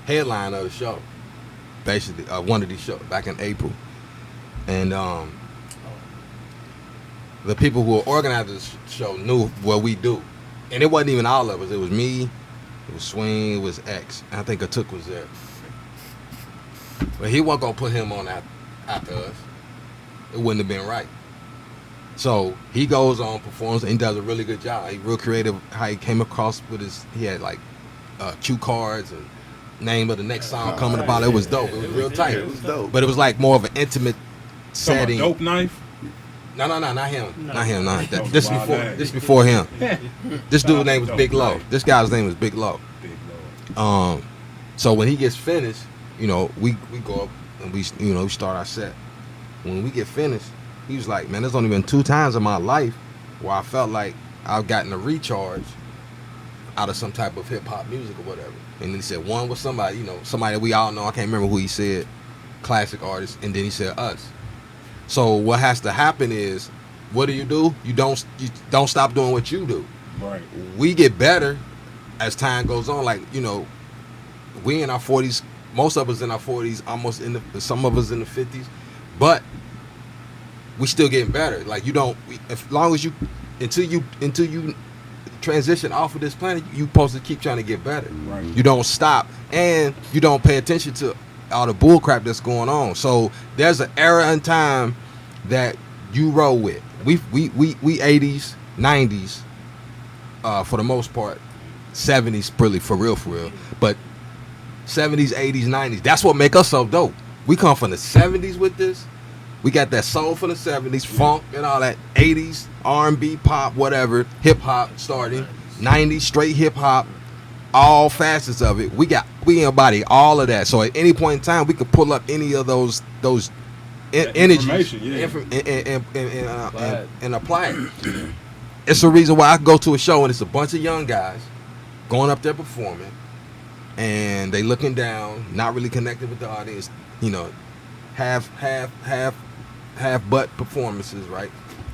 headline of the show, basically, one of these shows back in April. And the people who organized this show knew what we do. And it wasn't even all of us. It was me, it was Swing, it was X. And I think Atuk was there. But he wasn't gonna put him on after us. It wouldn't have been right. So he goes on, performs, and he does a really good job. He real creative how he came across with he had like cue cards and name of the next song coming about. It was dope. It was real tight. It was dope. But it was like more of an intimate setting. Dope Knife. No, not him. Not him. This Wild before him. This dude's name was Big Low. This guy's name was Big Low. Big Lord. So when he gets finished, we go up and we start our set. When we get finished, he was like, man, there's only been 2 times in my life where I felt like I've gotten a recharge out of some type of hip hop music or whatever. And then he said one was somebody that we all know. I can't remember who he said, classic artist. And then he said us. So what has to happen is, what do? You don't stop doing what you do. Right. We get better as time goes on. Like, we in our 40s, most of us in our 40s, almost some of us in the 50s, but we still getting better. Like, until you transition off of this planet, you supposed to keep trying to get better. Right. You don't stop, and you don't pay attention to all the bull crap that's going on. So there's an era in time that you roll with. We 80s, 90s, for the most part, 70s really for real, but 70s, 80s, 90s. That's what make us so dope. We come from the 70s with this. We got that soul from the 70s, funk and all that. 80s, R&B, pop, whatever, hip hop starting. 90s, straight hip hop. All facets of it. We embody all of that. So at any point in time, we could pull up any of those energies and apply it. It's the reason why I go to a show and it's a bunch of young guys going up there performing, and they looking down, not really connected with the audience. Half butt performances, right?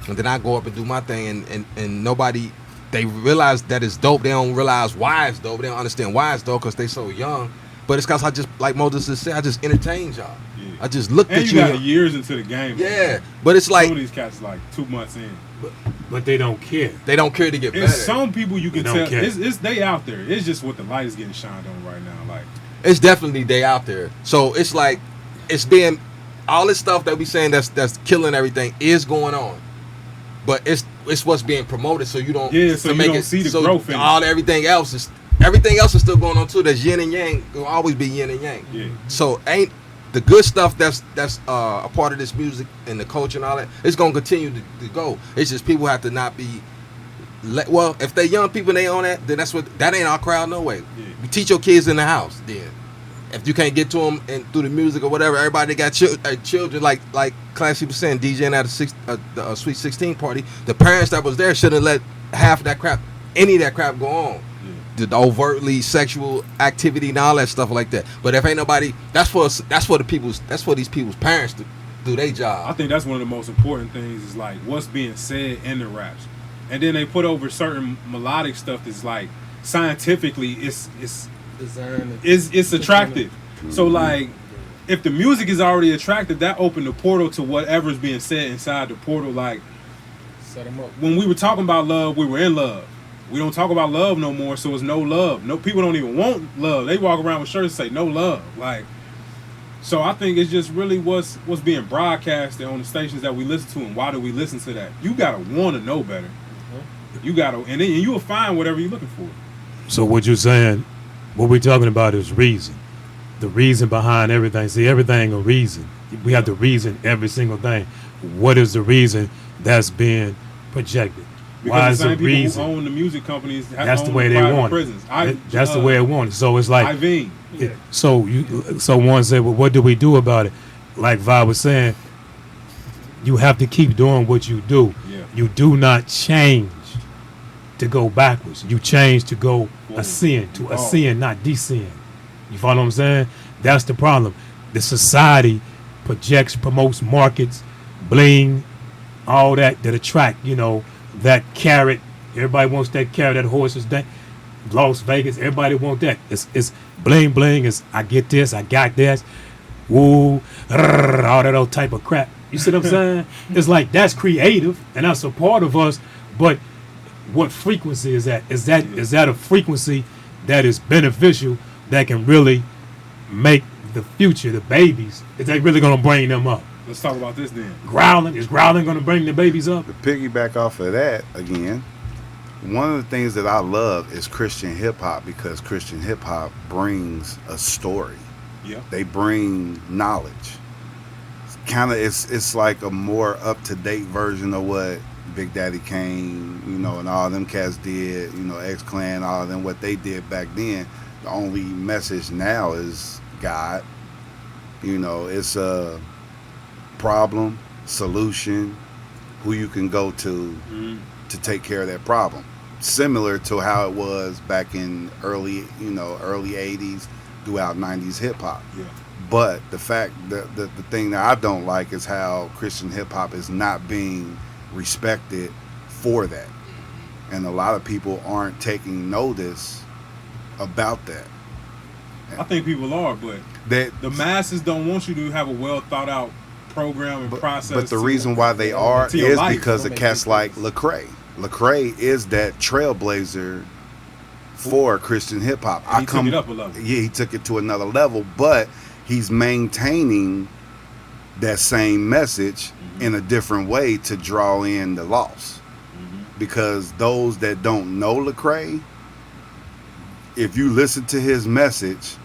And then I go up and do my thing, and nobody. They realize that it's dope. They don't realize why it's dope. They don't understand why it's dope because they so young. But it's because I just, like Moses just said, I just entertained y'all. Yeah. I just looked and at you. And got years into the game. Yeah, but it's like some of these cats like 2 months in. But they don't care. They don't care to get better. Some people you can tell it's they out there. It's just what the light is getting shined on right now. Like, it's definitely they out there. So it's like it's being all this stuff that we saying that's killing everything is going on. But it's what's being promoted, so you don't so you don't see the growth in it. Everything else is still going on too. There's yin and yang. It will always be yin and yang. Yeah. So ain't the good stuff that's a part of this music and the culture and all that, it's gonna continue to go. It's just people have to not be if they young people and they on that, then that ain't our crowd no way. Yeah. You teach your kids in the house then. If you can't get to them and through the music or whatever, everybody got children like KlassyK was saying, DJing at a Sweet 16 party. The parents that was there shouldn't let any of that crap go on. Yeah. The overtly sexual activity and all that stuff like that. But if ain't nobody, that's for these people's parents to do their job. I think that's one of the most important things is like what's being said in the raps, and then they put over certain melodic stuff that's like scientifically it's attractive. So like if the music is already attractive, that opened the portal to whatever's being said inside the portal. Like Set them up. When we were talking about love, we were in love. We don't talk about love no more, so it's no love. No, people don't even want love. They walk around with shirts that say no love. Like, so I think it's just really what's being broadcasted on the stations that we listen to, and why do we listen to that? You gotta want to know better. You gotta, and then you will find whatever you're looking for. So what you're saying, what we're talking about is reason. The reason behind everything. See, everything a reason. We have to reason every single thing. What is the reason that's being projected? Because why the is same the people reason? who own the music companies That's the way they want it. That's the way it wanted. So it's like, so one said, well, what do we do about it? Like Vi was saying, you have to keep doing what you do. Yeah. You do not change to go backwards. You change to go ascend, not descend. You follow what I'm saying? That's the problem. The society projects, promotes, markets, bling, all that attract, that carrot. Everybody wants that carrot, that horse is that. Las Vegas, everybody want that. It's bling bling. It's I get this, I got this. Woo, all that old type of crap. You see what I'm saying? It's like that's creative and that's a part of us, but what frequency is that? Is that a frequency that is beneficial that can really make the future, the babies, is that really going to bring them up? Let's talk about this then. Growling, is growling going to bring the babies up? To piggyback off of that again, one of the things that I love is Christian hip hop, because Christian hip hop brings a story. Yeah. They bring knowledge. It's like a more up to date version of what Big Daddy Kane, and all them cats did, XMan, all of them, what they did back then. The only message now is God. It's a problem, solution, who you can go to take care of that problem. Similar to how it was back in early 80s throughout 90s hip hop. Yeah. But the fact that the thing that I don't like is how Christian hip hop is not being respected for that. And a lot of people aren't taking notice about that. I think people are, but the masses don't want you to have a well thought out program and process. But the reason why they are is because of cats like Lecrae. Lecrae is that trailblazer for Christian hip hop. He took it up a level. Yeah, he took it to another level, but he's maintaining that same message in a different way to draw in the loss. Because those that don't know Lecrae, if you listen to his message,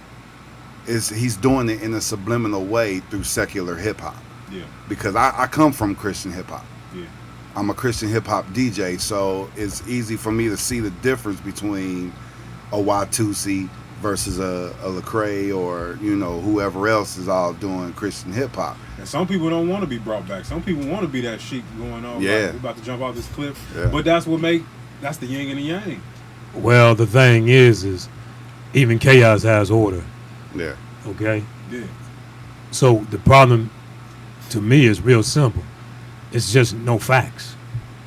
he's doing it in a subliminal way through secular hip hop. Yeah. Because I come from Christian hip hop. Yeah. I'm a Christian hip hop DJ, so it's easy for me to see the difference between a Watusi versus a Lecrae or whoever else is all doing Christian hip hop. And some people don't want to be brought back. Some people want to be that sheep going on. Yeah. Like, we're about to jump off this cliff. Yeah. But that's the yin and the yang. Well, the thing is even chaos has order. Yeah. Okay? Yeah. So the problem to me is real simple. It's just no facts.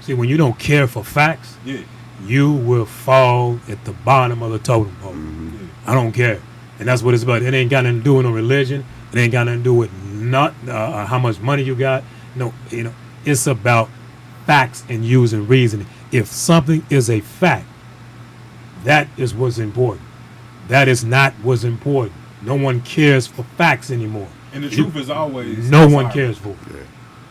See, when you don't care for facts, Yeah. you will fall at the bottom of the totem pole. I don't care. And that's what it's about. It ain't got nothing to do with no religion. It ain't got nothing to do with how much money you got. No, it's about facts and using reasoning. If something is a fact, that is what's important. That is not what's important. No one cares for facts anymore. And the truth is always no one cares for it.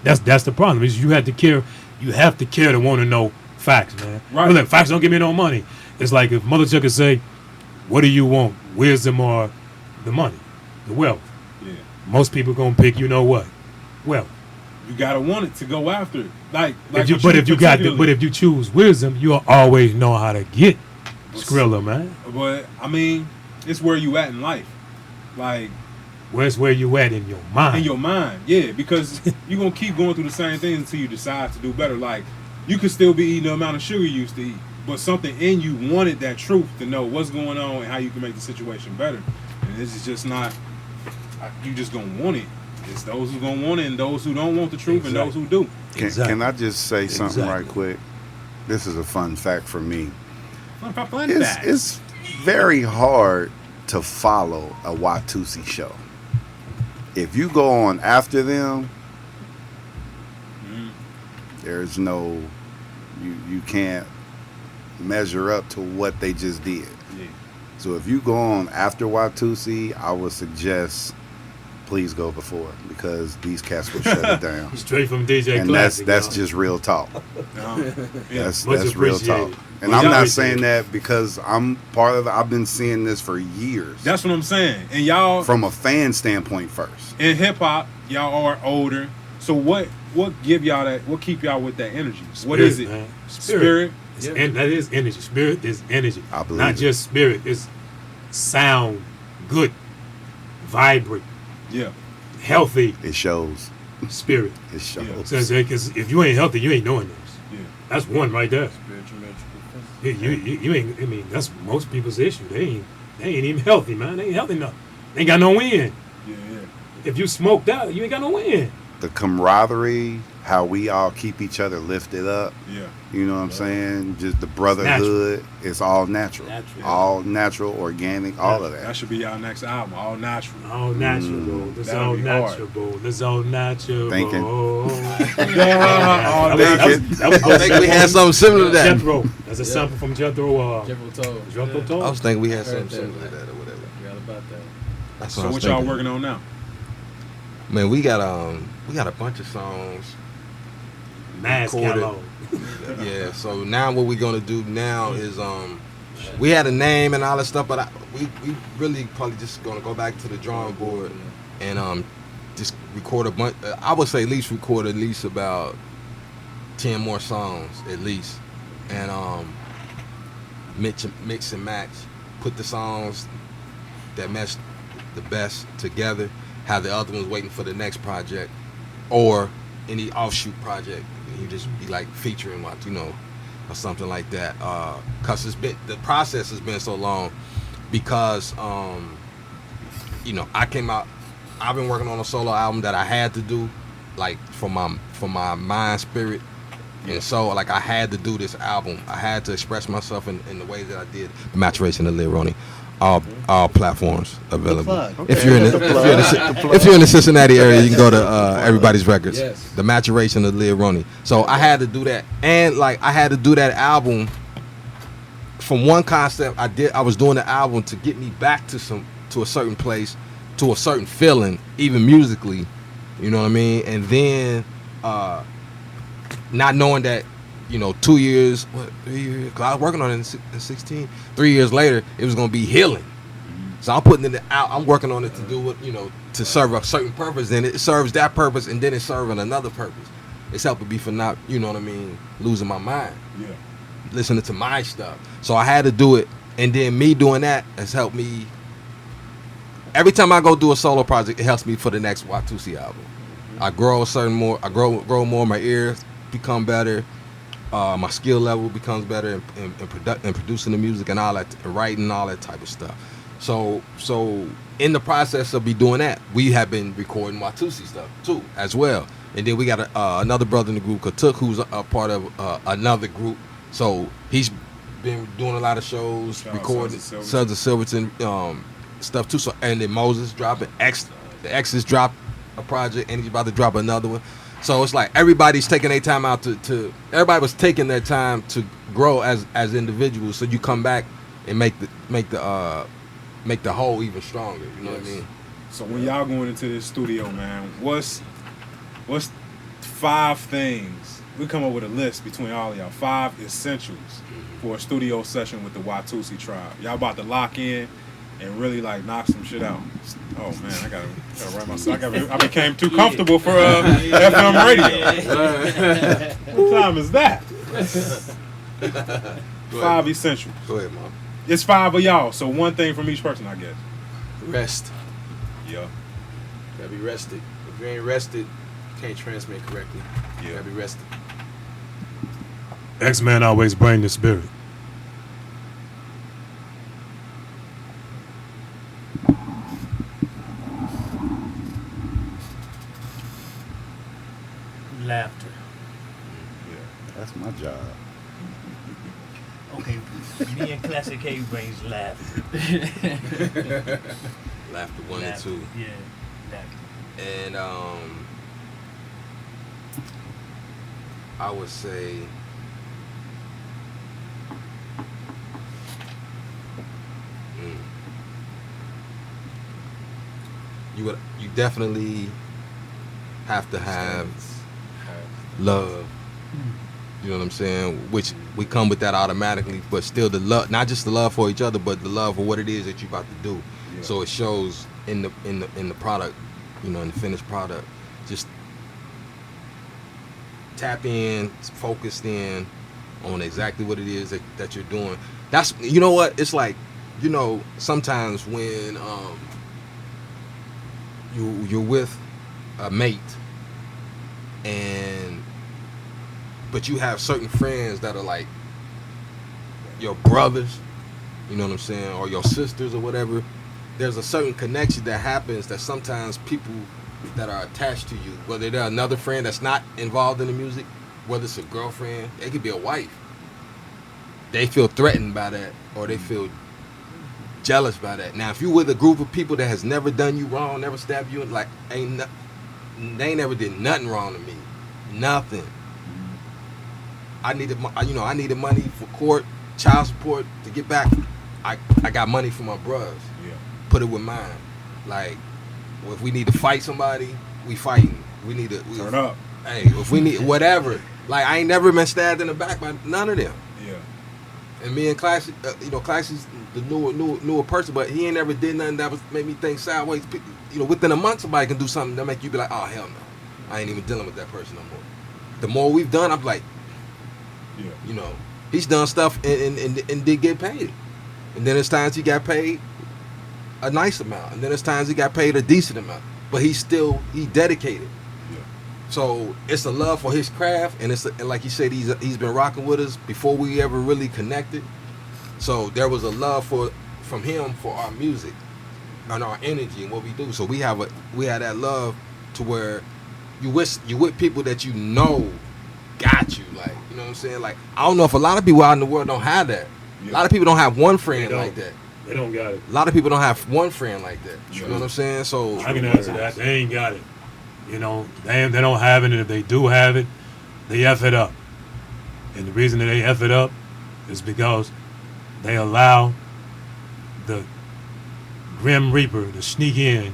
Yeah. That's the problem. Is you have to care. You have to care to want to know facts, man. Right. Look, facts don't give me no money. It's like if Mother Chuck could say, "What do you want? Wisdom or the money, the wealth?" Yeah. Most people gonna pick. You know what? Wealth. You gotta want it to go after it. If you choose wisdom, you'll always know how to get Skrilla, man. But I mean, it's where you at in life. Like, where's where you at in your mind? In your mind, yeah, because you're going to keep going through the same things until you decide to do better. Like, you could still be eating the amount of sugar you used to eat, but something in you wanted that truth to know what's going on and how you can make the situation better. And this is just not, you just going to want it. It's those who going to want it and those who don't want the truth and those who do. Can I just say something right quick? This is a fun fact for me. It's very hard to follow a Watusi show. If you go on after them, there's no, you can't measure up to what they just did. Yeah. So if you go on after Watusi, I would suggest please go before, because these cats will shut it down. Straight from DJ and KlassyK. that's just real talk. That's real talk. And Much I'm not appreciated. saying that because I'm part of it. I've been seeing this for years. That's what I'm saying. And y'all, from a fan standpoint first. In hip hop, y'all are older. So what give y'all that? What keep y'all with that energy? What is it? Man. Spirit. And that is energy. Spirit is energy. I believe not it. just spirit. It's sound, good, vibrant, yeah, healthy. It shows. Spirit. It shows. Because if you ain't healthy, you ain't doing this. Yeah. That's one right there. You ain't. I mean, that's most people's issue. They ain't even healthy, man. They ain't healthy enough. They ain't got no wind. Yeah. If you smoked out, you ain't got no wind. The camaraderie, how we all keep each other lifted up. Yeah. You know what I'm saying? Just the brotherhood. It's all natural. All natural, organic, all of that. That should be our next album. All natural. All natural. It's all natural. It's all natural. Thinking. I think we had something similar to that. Jethro. That's a sample from Jethro. Jethro Tull. I was thinking we had something similar to that or whatever. Forgot about that. That's So I was what y'all thinking. working on now? Man, we got a bunch of songs. Mass recorded. catalog. Yeah, so now what we're gonna do now is we had a name and all that stuff, but we really probably just gonna go back to the drawing board and just record a bunch. I would say record at least about 10 more songs at least, and mix and match, put the songs that mesh the best together. Have the other ones waiting for the next project or any offshoot project. You just be like featuring what or something like that. Cause the process has been so long because I came out. I've been working on a solo album that I had to do, like for my mind, spirit, and so like I had to do this album. I had to express myself in the way that I did. The Maturation of Lironi. All platforms available. If you're in the Cincinnati area, you can go to Everybody's Records. Yes. The Maturation of Lironi. So I had to do that, and like I had to do that album from one concept. I was doing the album to get me back to a certain place, to a certain feeling, even musically. You know what I mean? And then not knowing that. 2 years, 3 years, because I was working on it in 16. 3 years later, it was going to be healing. So I'm putting it out. I'm working on it to do it, to serve a certain purpose. Then it serves that purpose, and then it's serving another purpose. It's helping me for not, losing my mind. Yeah. Listening to my stuff. So I had to do it, and then me doing that has helped me. Every time I go do a solo project, it helps me for the next Watusi album. I grow grow more. My ears become better. My skill level becomes better in producing the music and all that, writing, all that type of stuff. So in the process of me doing that, we have been recording Watusi stuff too as well. And then we got another brother in the group, Katuk, who's a part of another group. So he's been doing a lot of shows, recording Sons of Silverton stuff too. So and then Moses dropping the X's dropped a project, and he's about to drop another one. So it's like everybody's taking their time out to everybody was taking their time to grow as individuals. So you come back and make the whole even stronger. You know what I mean? So when y'all going into this studio, man, what's 5 things? We come up with a list between all of y'all. 5 essentials for a studio session with the Watusi Tribe. Y'all about to lock in and really like knock some shit out. Oh man, I gotta write myself. I became too comfortable for FM radio. What time is that? 5 essentials. Go ahead, Mom. It's 5 of y'all, so one thing from each person, I guess. Rest. Yeah. Gotta be rested. If you ain't rested, you can't transmit correctly. You gotta be rested. XMan always bring the spirit. Laughter. Yeah, that's my job. Okay, me and KlassyK brings laughter. Laughter 1 and 2. Yeah, laughter. And I would say you definitely have to have love. You know what I'm saying? Which we come with that automatically, but still the love, not just the love for each other, but the love for what it is that you're about to do. Yeah. So it shows in the product, in the finished product. Just tap in, focused in on exactly what it is that you're doing. That's, you know what? It's like, sometimes when you're with a mate but you have certain friends that are like your brothers, you know what I'm saying, or your sisters or whatever. There's a certain connection that happens that sometimes people that are attached to you, whether they're another friend that's not involved in the music, whether it's a girlfriend, it could be a wife, they feel threatened by that, or they feel jealous by that. Now, if you're with a group of people that has never done you wrong, never stabbed you, like they ain't never did nothing wrong to me, Nothing. I needed money for court, child support to get back. I got money from my brothers. Yeah. Put it with mine. Like, if we need to fight somebody, we fighting. We need to Turn up. Hey, if we need whatever. Like, I ain't never been stabbed in the back by none of them. Yeah. And me and Classy, Classy's the newer person, but he ain't ever did nothing that was made me think sideways. Within a month, somebody can do something that make you be like, oh hell no, I ain't even dealing with that person no more. The more we've done, I'm like, Yeah. He's done stuff and did get paid, and then there's times he got paid a nice amount, and then there's times he got paid a decent amount, but he dedicated. So it's a love for his craft, and and like you said, he's been rocking with us before we ever really connected. So there was a love from him for our music and our energy and what we do. So we had that love to where you with people that got you, like, you know what I'm saying? Like, I don't know if a lot of people out in the world don't have that. Yeah. A lot of people don't have one friend like that. They don't got it. A lot of people don't have one friend like that. You know what I'm saying? So I can answer that. They ain't got it. They don't have it, and if they do have it, they F it up. And the reason that they F it up is because they allow the Grim Reaper to sneak in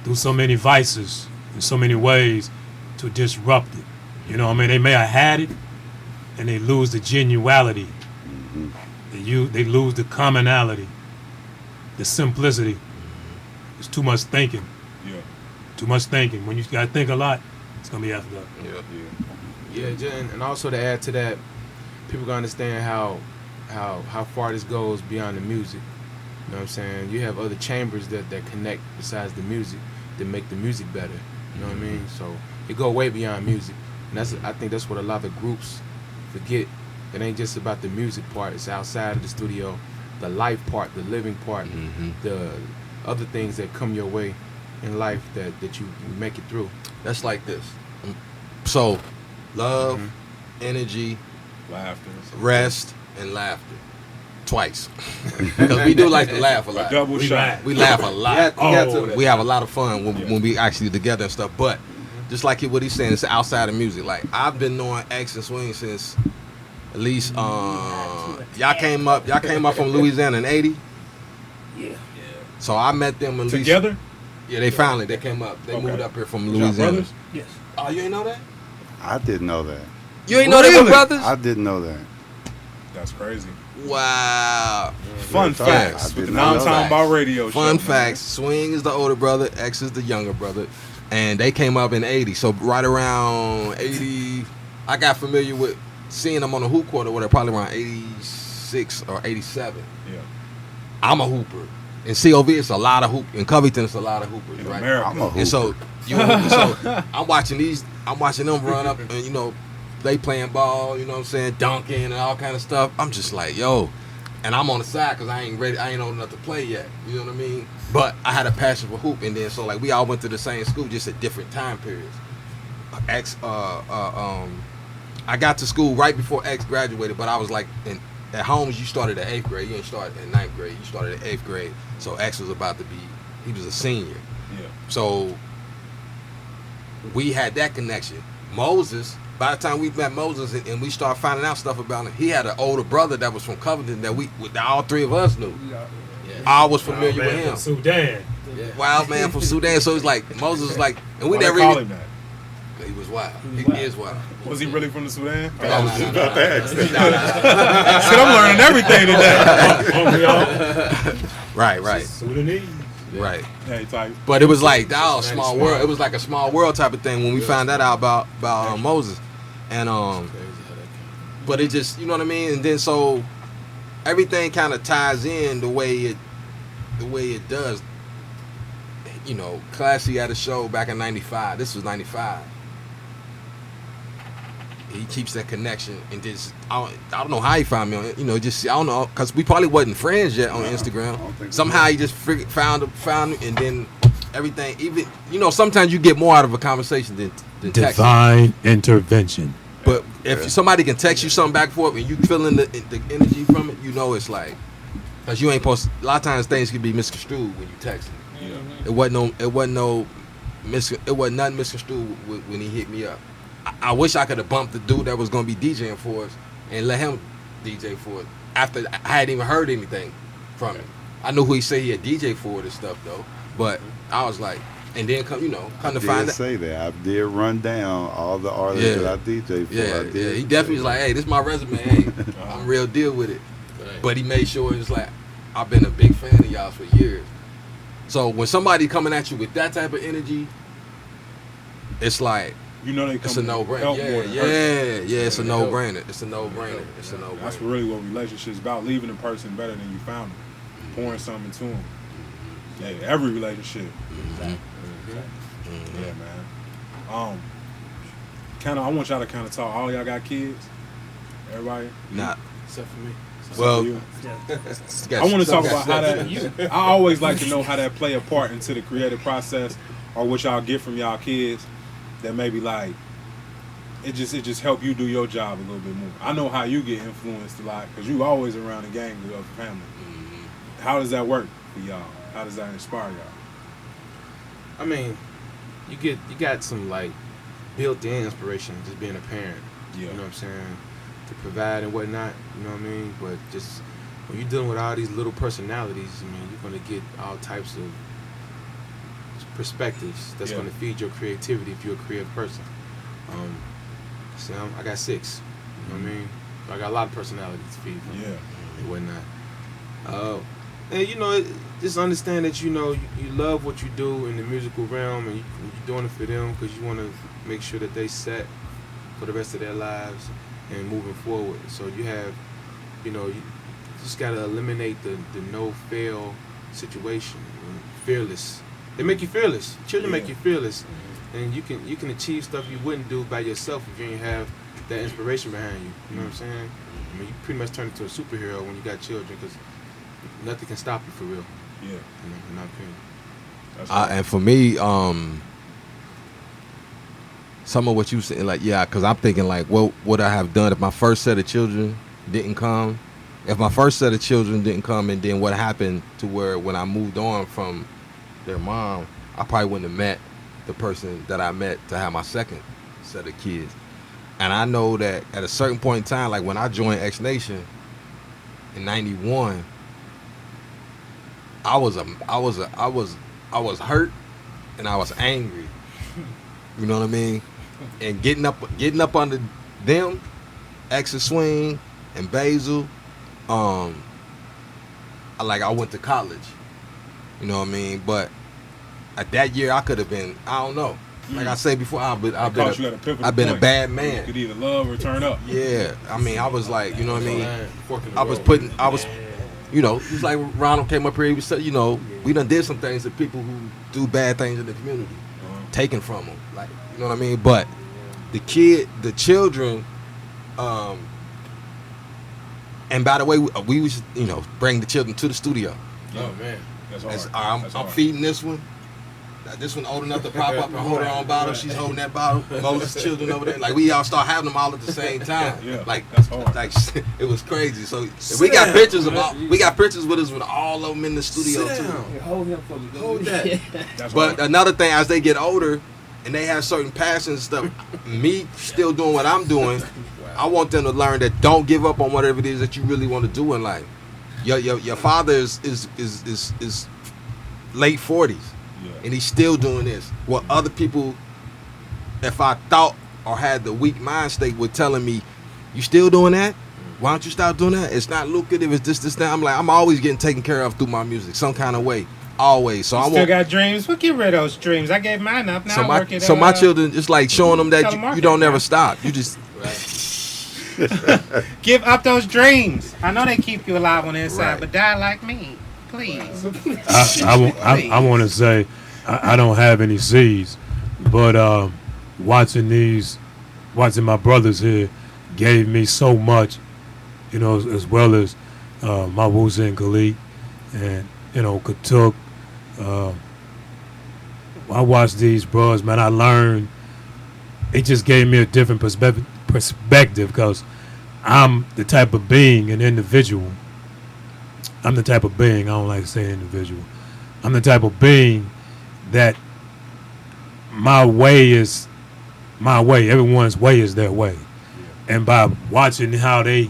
through so many vices in so many ways to disrupt it. You know what I mean? They may have had it, and they lose the genuality. They lose the commonality, the simplicity. It's too much thinking. Yeah. Too much thinking. When you got to think a lot, it's going to be effed up. Yeah, and also to add to that, people got to understand how far this goes beyond the music. You know what I'm saying? You have other chambers that connect besides the music that make the music better. You know what I mean? So it go way beyond music. And I think that's what a lot of groups forget. It ain't just about the music part. It's outside of the studio, the life part, the living part, the other things that come your way in life that you make it through. that's like this. So, love, energy, Laughter. rest, and laughter. Twice. Because we do like to laugh a lot. Double shot. We laugh a lot. Oh, We have a lot of fun when we actually together and stuff. But just like what he's saying, it's outside of music. Like, I've been knowing X and Swing since at least y'all came up from Louisiana in '80. Yeah. So I met them at least Together? Yeah, they came up. They moved up here from Y'all Louisiana. brothers? Yes. Oh, you ain't know that? I didn't know that. You ain't know they were brothers? I didn't know that. That's crazy. Wow. Fun facts I with did the not know that. Nomtombout radio show. Fun man. facts. Swing is the older brother. X is the younger brother. And they came up in '80. So right around '80, I got familiar with seeing them on the hoop court or whatever, probably around '86 or '87. Yeah. I'm a hooper. In COV, it's a lot of hoop. In Covington, it's a lot of hoopers, In right? America. I'm a hooper. And so, I'm watching them run up and, they playing ball, you know what I'm saying, dunking and all kind of stuff. I'm just like, yo. And I'm on the side because I ain't ready. I ain't old enough to play yet. You know what I mean? But I had a passion for hoop. And then, so, like, we all went to the same school just at different time periods. I got to school right before X graduated, but I was like, at Holmes, you started at 8th grade. You didn't start at 9th grade. You started at 8th grade. So X was he was a senior. Yeah. So we had that connection. Moses, by the time we met Moses and we started finding out stuff about him, he had an older brother that was from Covington that all three of us knew. I was familiar with him. From Sudan. Wild man from Sudan. So it's like, Moses was like, and we Why they never call even. him that? He was wild. He is wild. Was he really from the Sudan? I was just about Shit, I'm learning everything today. Right. Sudanese. Right. Hey, type. But it was like that small world. It was like a small world type of thing when we found that out about Moses, and but it just, you know what I mean. And then so everything kind of ties in the way it does. You know, Classy had a show back in '95. This was '95. He keeps that connection and just I don't know how he found me on it. You know, just I don't know, because we probably wasn't friends yet on Instagram. Somehow he just found me, and then everything. Even, you know, sometimes you get more out of a conversation than text. Divine intervention. But if somebody can text you something back and forth and you feeling the energy from it, you know it's like, because you ain't supposed to, a lot of times things can be misconstrued when you text. It wasn't nothing misconstrued when he hit me up. I wish I could have bumped the dude that was gonna be DJing for us and let him DJ for it. After I hadn't even heard anything from him. I knew who he said he had DJ for it and stuff though. But I was like, and then come to find out. Say that I did run down all the artists that I DJ for. Yeah. He definitely was like, hey, this is my resume. Hey, I'm real deal with it. But he made sure it was like, I've been a big fan of y'all for years. So when somebody coming at you with that type of energy, it's like, You know they come it's a no-brainer. Yeah, it's a no-brainer. It's a no-brainer. It's a no-brainer. That's really what relationships about. Leaving a person better than you found them. Pouring something into them. Yeah, every relationship. Yeah, man. I want y'all to kind of talk. All y'all got kids? Everybody? Nah. Except for me. Well, I want to talk about how that. I always like to know how that play a part into the creative process, or what y'all get from y'all kids. That maybe like it just help you do your job a little bit more. I know how you get influenced a lot because you always around the gang of family. How does that work for y'all? How does that inspire y'all? I mean, you got some like built-in inspiration just being a parent. Yeah. You know what I'm saying? To provide and whatnot. You know what I mean? But just when you're dealing with all these little personalities, I mean, you're gonna get all types of perspectives that's going to feed your creativity if you're a creative person. See, I got 6. You know what I mean? So I got a lot of personality to feed from and whatnot. And just understand that you love what you do in the musical realm, and you're doing it for them because you want to make sure that they set for the rest of their lives and moving forward. So you have, you just got to eliminate the no-fail situation. Fearless. They make you fearless. Children make you fearless, and you can achieve stuff you wouldn't do by yourself if you didn't have that inspiration behind you. You know what I'm saying? I mean, you pretty much turn into a superhero when you got children because nothing can stop you for real. Yeah. In my opinion. And for me, some of what you said, like, because I'm thinking like, what would I have done if my first set of children didn't come? If my first set of children didn't come, and then what happened to where when I moved on from their mom, I probably wouldn't have met the person that I met to have my second set of kids. And I know that at a certain point in time, like when I joined X Nation in '91, I was hurt and I was angry. You know what I mean? And getting up under them, X and Swing and Basil, I went to college. You know what I mean? But at that year, I could have been, I don't know. Like I said before, I've been a bad man. You could either love or turn up. Yeah. I mean, I was like, you know what I mean? It's like Ronald came up here, he said, we done did some things to people who do bad things in the community, taken from them. Like, you know what I mean? But the children, and by the way, we was, bring the children to the studio. Oh, man. That's hard. I'm feeding this one. This one old enough to pop up and hold her own bottle. She's holding that bottle. Moses' children over there. Like, we all start having them all at the same time. Yeah, like, that's hard. Like, it was crazy. So we got pictures with us with all of them in the studio too. Hold him for me. Hold that. But another thing, as they get older and they have certain passions and stuff, me still doing what I'm doing, I want them to learn that don't give up on whatever it is that you really want to do in life. Your father is late 40s. Yeah. And he's still doing this. What other people, if I thought or had the weak mind state, were telling me, you still doing that? Why don't you stop doing that? It's not lucrative. It's this, that. I'm like, I'm always getting taken care of through my music, some kind of way, always. So you still got dreams? Well, get rid of those dreams. I gave mine up. Now my children, it's like showing them that you don't never stop. You just give up those dreams. I know they keep you alive on the inside, but die like me. Please. I want to say I don't have any seeds, but watching my brothers here gave me so much, as well as my Watusi and Khalid and Katuk. I watched these bros, man. I learned. It just gave me a different perspective because I'm the type of being, an individual. I'm the type of being, I don't like to say individual. I'm the type of being that my way is my way. Everyone's way is their way. And by watching how they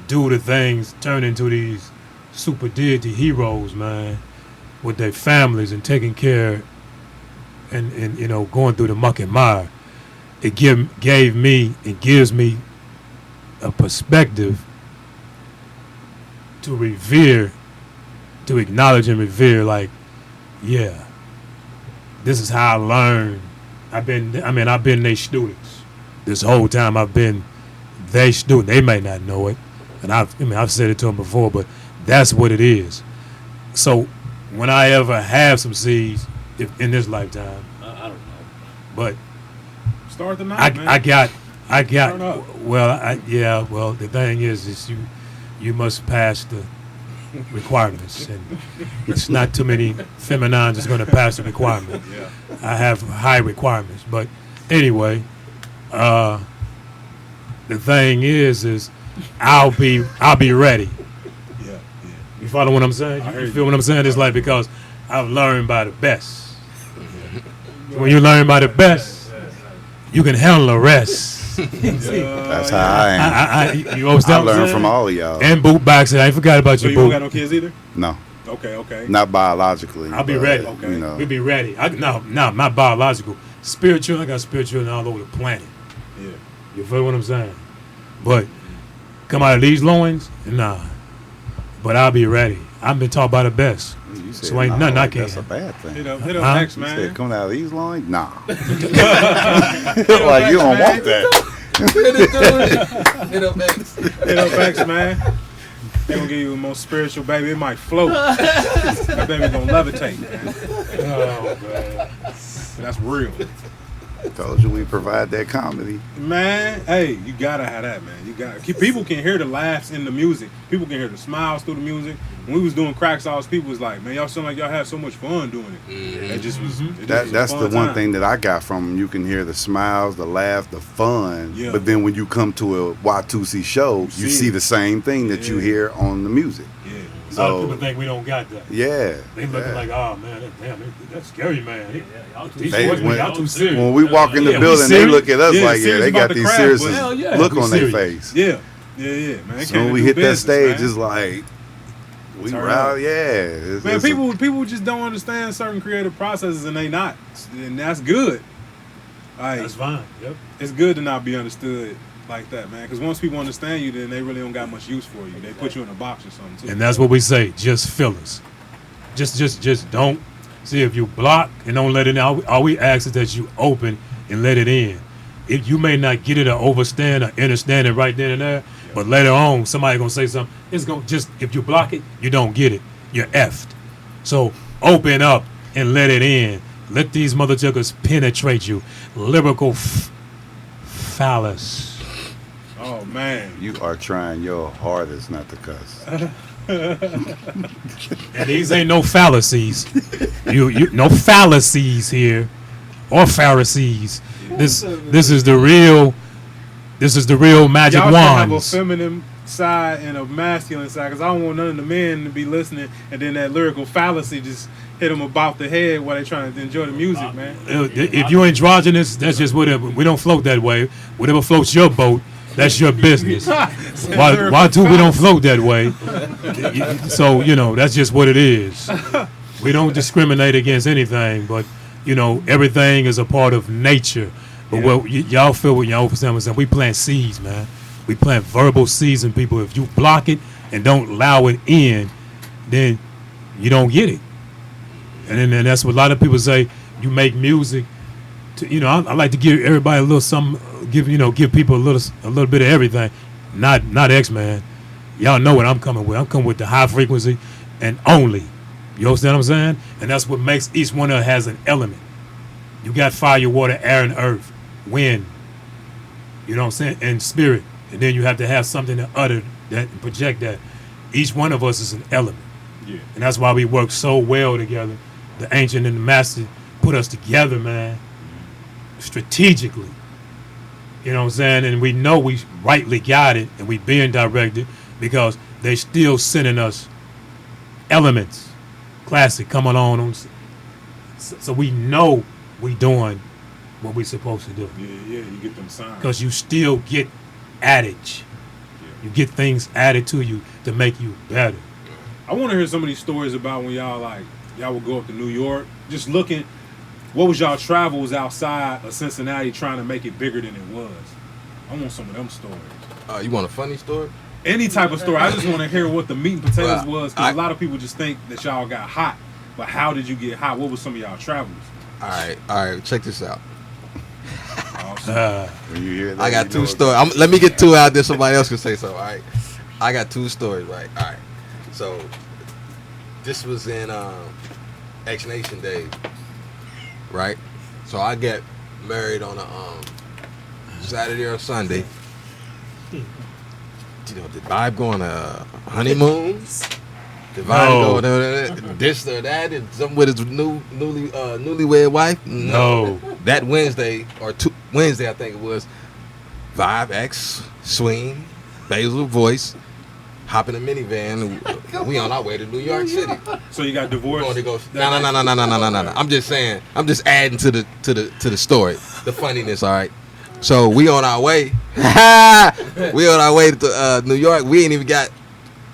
do the things, turn into these super deity heroes, man, with their families and taking care and you know, going through the muck and mire, it gave me and gives me a perspective to revere, to acknowledge and revere, like, yeah, this is how I learned. I've been their students. This whole time I've been their student. They may not know it, and I've said it to them before, but that's what it is. So when I ever have some seeds in this lifetime, I don't know. but Start the night, man. I got. Turn up. Well, the thing is you must pass the requirements, and it's not too many feminines that's going to pass the requirement. Yeah. I have high requirements, but anyway, the thing is I'll be ready. Yeah. You follow what I'm saying? I hear You you. feel what I'm saying? It's like, because I've learned by the best. When you learn by the best, you can handle the rest. That's how I am. You understand? I learned from all of y'all. And boot boxing. I ain't forgot about So you, you don't boot. got no kids either? No, Okay. not biologically. I'll be but, ready. Okay. You know, We'll be ready. No, not biological. Spiritual. I got spiritual all over the planet. Yeah. You feel what I'm saying? But come out of these loins, nah. But I'll be ready. I've been taught by the best. you said, So ain't nothing I can't. That's a bad thing. Hit up Huh? X, You man. said coming out of these loins? Nah. Like you don't want that. Hit up X. Hit up X, man. They gonna give you the most spiritual baby. It might float. That baby gonna levitate, man. Oh, man. That's real. Told you we provide that comedy. Man, hey, you gotta have that, man. You got people can hear the laughs in the music. People can hear the smiles through the music. When we was doing crack sauce, people was like, "Man, y'all sound like y'all had so much fun doing it." It just was. It just was a That's fun the one time. thing that I got from them. You can hear the smiles, the laugh, the fun. Yeah. But then when you come to a Watusi show, you see see it. the same thing that you Yeah. hear on the music. Yeah. A lot of So people think we don't got that. yeah, They looking yeah. like, oh man, that's scary, man. These They- boys, when- y'all too serious. When we walk in the Yeah, we building, they serious? look at us Yeah, like, yeah, serious they about got the these craft, serious but hell yeah, look we on their serious. face. Yeah, man. They So came when to we do hit that business, stage, man. it's like we Turn round, up. yeah. It's, Man, it's a- people just don't understand certain creative processes, and they not, and that's good. Like, That's fine. Yep. it's good to not be understood like that, man. Because once people understand you, then they really don't got much use for you. They put you in a box or something too. And that's what we say. Just feel us. Just don't see if you block and don't let it in. All we ask is that you open and let it in. If you may not get it or understand it right then and there, but later on somebody gonna say something. It's gonna just, if you block it, you don't get it. You're effed. So open up and let it in. Let these mother chuckers penetrate you. Lyrical phallus. Oh man, you are trying your hardest not to cuss. And these ain't no fallacies. You no fallacies here, or Pharisees. This is the real. This is the real magic y'all should have a wands. feminine side and a masculine side, because I don't want none of the men to be listening, and then that lyrical fallacy just hit them about the head while they trying to enjoy the music, man. If you androgynous, that's just whatever. We don't float that way. Whatever floats your boat, that's your business. Why too we don't float that way? So that's just what it is. We don't discriminate against anything, but everything is a part of nature. But y'all feel what y'all understand. We plant seeds, man. We plant verbal seeds in people. If you block it and don't allow it in, then you don't get it. And then that's what a lot of people say. You make music. I like to give everybody a little something. Give people a little bit of everything. Not XMan. Y'all know what I'm coming with. I'm coming with the high frequency and only. You understand what I'm saying? And that's what makes each one of us has an element. You got fire, water, air, and earth, wind. You know what I'm saying? And spirit. And then you have to have something to utter that and project that. Each one of us is an element. Yeah. And that's why we work so well together. The ancient and the master put us together, man, strategically. You know what I'm saying? And we know we rightly guided and we being directed because they still sending us elements. KlassyK, come along. So we know we doing what we supposed to do. Yeah, you get them signs. Because you still get adage. You get things added to you to make you better. I want to hear some of these stories about when y'all would go up to New York, just looking. What was y'all travels outside of Cincinnati trying to make it bigger than it was? I want some of them stories. You want a funny story? Any type of story. I just want to hear what the meat and potatoes was, because I- a lot of people just think that y'all got hot. But how did you get hot? What was some of y'all travels? All right. Check this out. When you hear that, I got you two know stories. Let me get two out there. Somebody else can say so. All right. I got two stories. Right. All right. So this was in X Nation days. Right. So I get married on a Saturday or Sunday. You know, did Vibe go on a honeymoon? Did Vibe go this or that? And something with his newlywed wife? No. That Wednesday Wednesday I think it was. Vibe, X, Swing, Basil, Voice, hop in a minivan. We on our way to New York City. So you got divorced? Going to go. No. I'm just saying. I'm just adding to the story, the funniness. All right. So we on our way. We on our way to New York. We ain't even got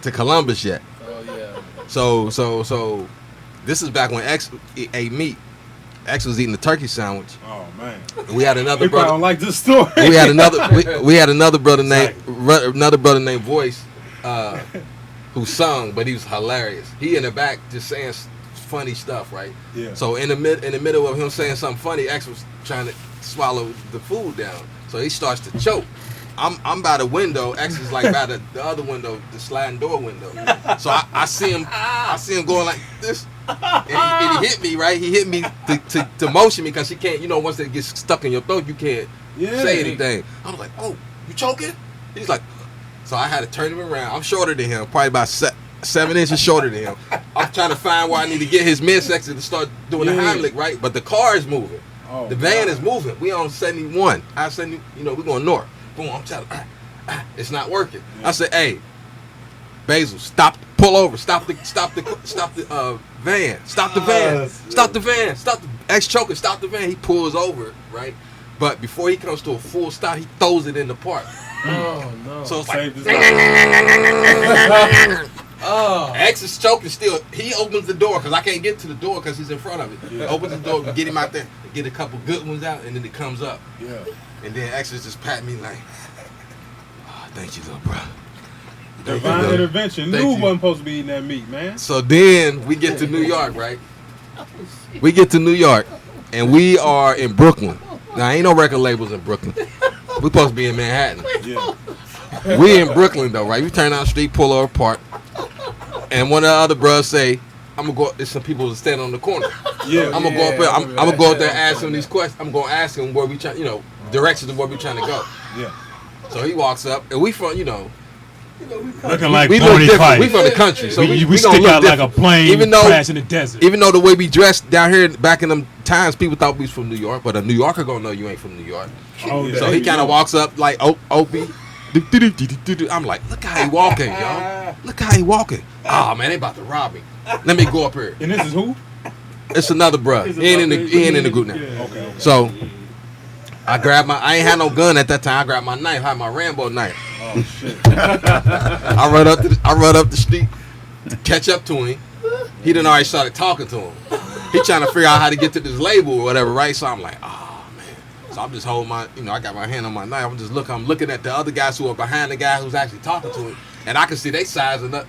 to Columbus yet. Oh yeah. So this is back when X ate meat. X was eating the turkey sandwich. Oh man. We had another You probably brother. don't like this story. We had another brother named Voice, who sung, but he was hilarious. He in the back just saying funny stuff, right? Yeah. So in the middle of him saying something funny, X was trying to swallow the food down, so he starts to choke. I'm by the window. X is like by the other window, the sliding door window. So I see him going like this, and he hit me, right? He hit me to motion me, because he can't. You know, once it gets stuck in your throat, you can't say anything. I was like, "Oh, you choking?" He's like, so I had to turn him around. I'm shorter than him, probably about 7 inches shorter than him. I'm trying to find where I need to get his midsection to start doing the Heimlich, right? But the car is moving. Oh, the van is moving. We on 71. I 70. You know, we going north. Boom. I'm telling. It's not working. I said, "Hey, Basil, stop. Pull over. Stop the van. Stop the van. Stop the van. Stop the X choker. Stop the van." He pulls over, right? But before he comes to a full stop, he throws it in the park. Oh no. So it's like, Saved his life. Oh. X is choking still. He opens the door, because I can't get to the door because he's in front of it. Yeah. Opens the door, get him out there, get a couple good ones out, and then it comes up. Yeah. And then X is just patting me like, "Oh, thank you, little bro." Divine intervention. Thank Knew you. wasn't supposed to be eating that meat, man. So then we get to New York, right? We get to New York, and we are in Brooklyn. Now, ain't no record labels in Brooklyn. We supposed to be in Manhattan. Yeah. We in Brooklyn, though, right? We turn down the street, pull over, park. And one of the other bros say, "I'm going to go," there's some people standing on the corner. Yeah. I'm going to go up there. I'm going to go up there and ask him these questions. I'm going to ask him where we trying, directions of where we trying to go. Yeah. So he walks up, and we from, Looking like we look Bonnie different. Fife. We from the country, so we gonna stick look out like a different. plane Even though- crash in the desert. Even though the way we dressed down here back in them times, people thought we was from New York, but a New Yorker gonna know you ain't from New York. Oh, yeah. So he kind of walks up like Opie. I'm like, look how he walking, yo. Look how he walking. Oh man, they about to rob me. Let me go up here. And this is who? It's another bruh. He ain't in the group now. Okay. So I ain't had no gun at that time. I grabbed my knife, had my Rambo knife. Oh shit. I run up the street to catch up to him. He done already started talking to him. He trying to figure out how to get to this label or whatever, right? So I'm like, oh man. So I'm just holding I got my hand on my knife. I'm looking at the other guys who are behind the guy who's actually talking to him, and I can see they sizing up.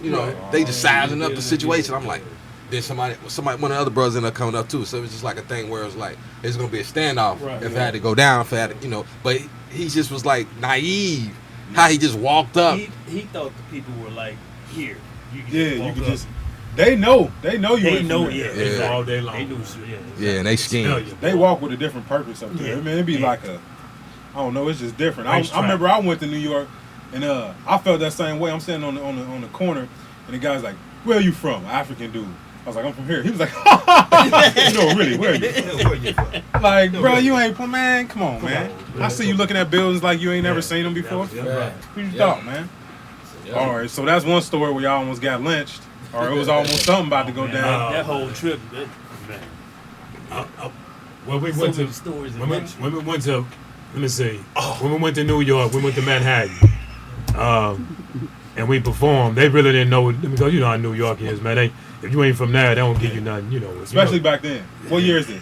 They just sizing up the situation. I'm like, then somebody, one of the other brothers ended up coming up too. So it was just like a thing where it was like it's gonna be a standoff if it had to go down, if it had to, But he just was like naive. How he just walked up. He thought the people were like here. You could Yeah, just you walk could up. just. They know you. They ain't know, from there. yeah. Yeah. All day long. They knew, Yeah, and they scheme. They walk with a different purpose up there. Yeah. I mean, it'd be Yeah. like I don't know. It's just different. Nice I remember I went to New York, and I felt that same way. I'm standing on the corner, and the guy's like, "Where are you from?" An African dude. I was like, "I'm from here." He was like, "No, really, where are you from?" Like, bro, you ain't from, man. Come on, man. I see you looking at buildings like you ain't never seen them before. Right. Who you thought, man? All right, so that's one story where y'all almost got lynched, or it was almost something about to go down. That whole trip, man. Well, we so went many to stories. when we went to. Let me see. When we went to New York, we went to Manhattan, and we performed. They really didn't know because you know how New York is, man. They if you ain't from there, they don't give you nothing. You know, Especially back then. What year is this?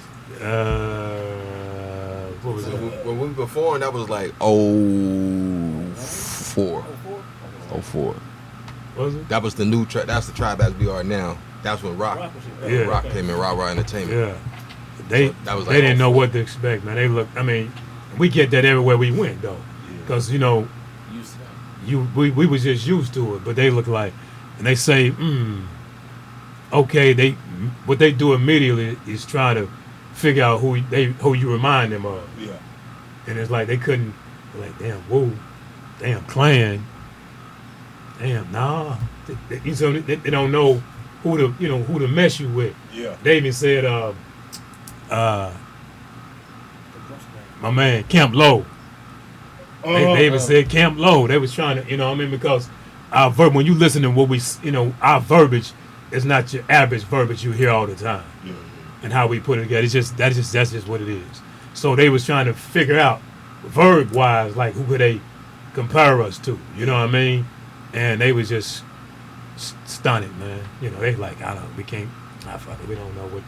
What was it? When we performed, that was like 04. 04. What was it? That was the new tribe. That's the tribe as we are now. That's when Rock came in, Rock Entertainment. Yeah. They that was they didn't know what to expect, man. They look. I mean, we get that everywhere we went though, because you know, we was just used to it. But they look like, and they say, okay. What they do immediately is try to figure out who you remind them of. Yeah. And it's like they couldn't. Like damn, whoa, damn clan. Damn, nah. They don't know who to mess you with. Yeah. They even said, my man Camp Low. They even said Camp Low. They was trying to, because our when you listen to what we, our verbiage is not your average verbiage you hear all the time, and how we put it together. That's just what it is. So they was trying to figure out verb wise, like who could they compare us to? You know what I mean? And they was just stunned, man. They like, we can't, fuck it, we don't know what.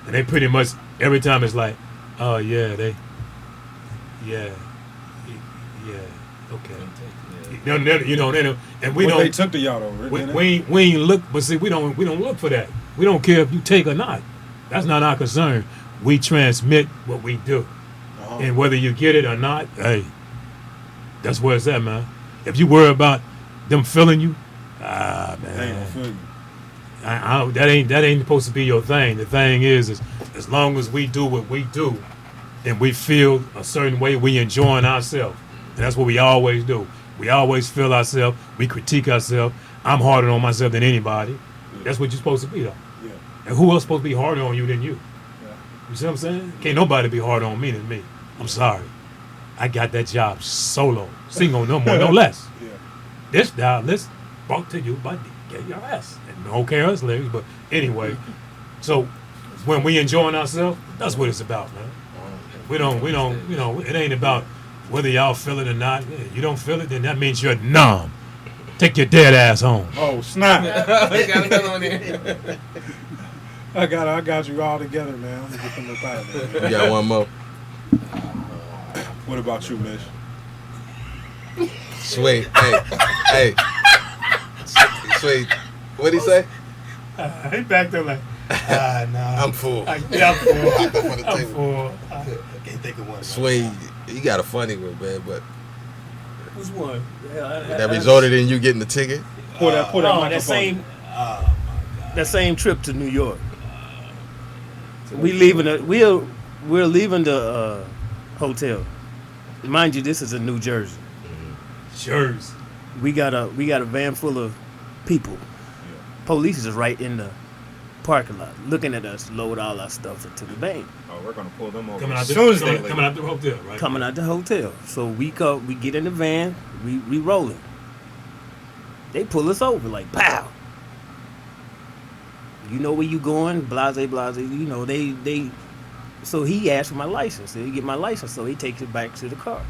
And they pretty much every time it's like, oh yeah, okay. And we don't. They took the yacht over. We ain't look, but see, we don't look for that. We don't care if you take or not. That's not our concern. We transmit what we do, and whether you get it or not, hey, that's where it's at, man. If you worry about them feeling you, man, they ain't gonna feel you. That ain't supposed to be your thing. The thing is as long as we do what we do, and we feel a certain way, we enjoying ourselves, and that's what we always do. We always feel ourselves. We critique ourselves. I'm harder on myself than anybody. Yeah. That's what you're supposed to be, though. Yeah. And who else supposed to be harder on you than you? Yeah. You see what I'm saying? Can't nobody be harder on me than me. I'm sorry. I got that job solo. Single, no more, no less. Yeah. This list brought to you by DJ your ass. And don't care us lyrics, but anyway. So when we enjoying ourselves, that's what it's about, man. We don't, it ain't about whether y'all feel it or not. You don't feel it, then that means you're numb. Take your dead ass home. Oh, snap. Got another one there. I got you all together, man. I'm gonna get them up out of there. You got one more. What about you, Mich? Sweet. Hey. Sweet. What'd he say? He back there like, nah. I'm full. I'm full. Can't think of one. Sweet. You got a funny one, man, but Which one? that resulted in you getting the ticket? Pour that that same trip to New York. We're leaving the hotel. Mind you, this is in New Jersey. Jersey. We got a van full of people. Police is right in the parking lot, looking at us load all our stuff into the van. Oh, we're gonna pull them over Coming out as soon as they coming out the hotel, right? Coming out the hotel. So we get in the van, we rolling. They pull us over like pow. You know where you going? Blase. They. So he asked for my license. So he get my license. So he takes it back to the car.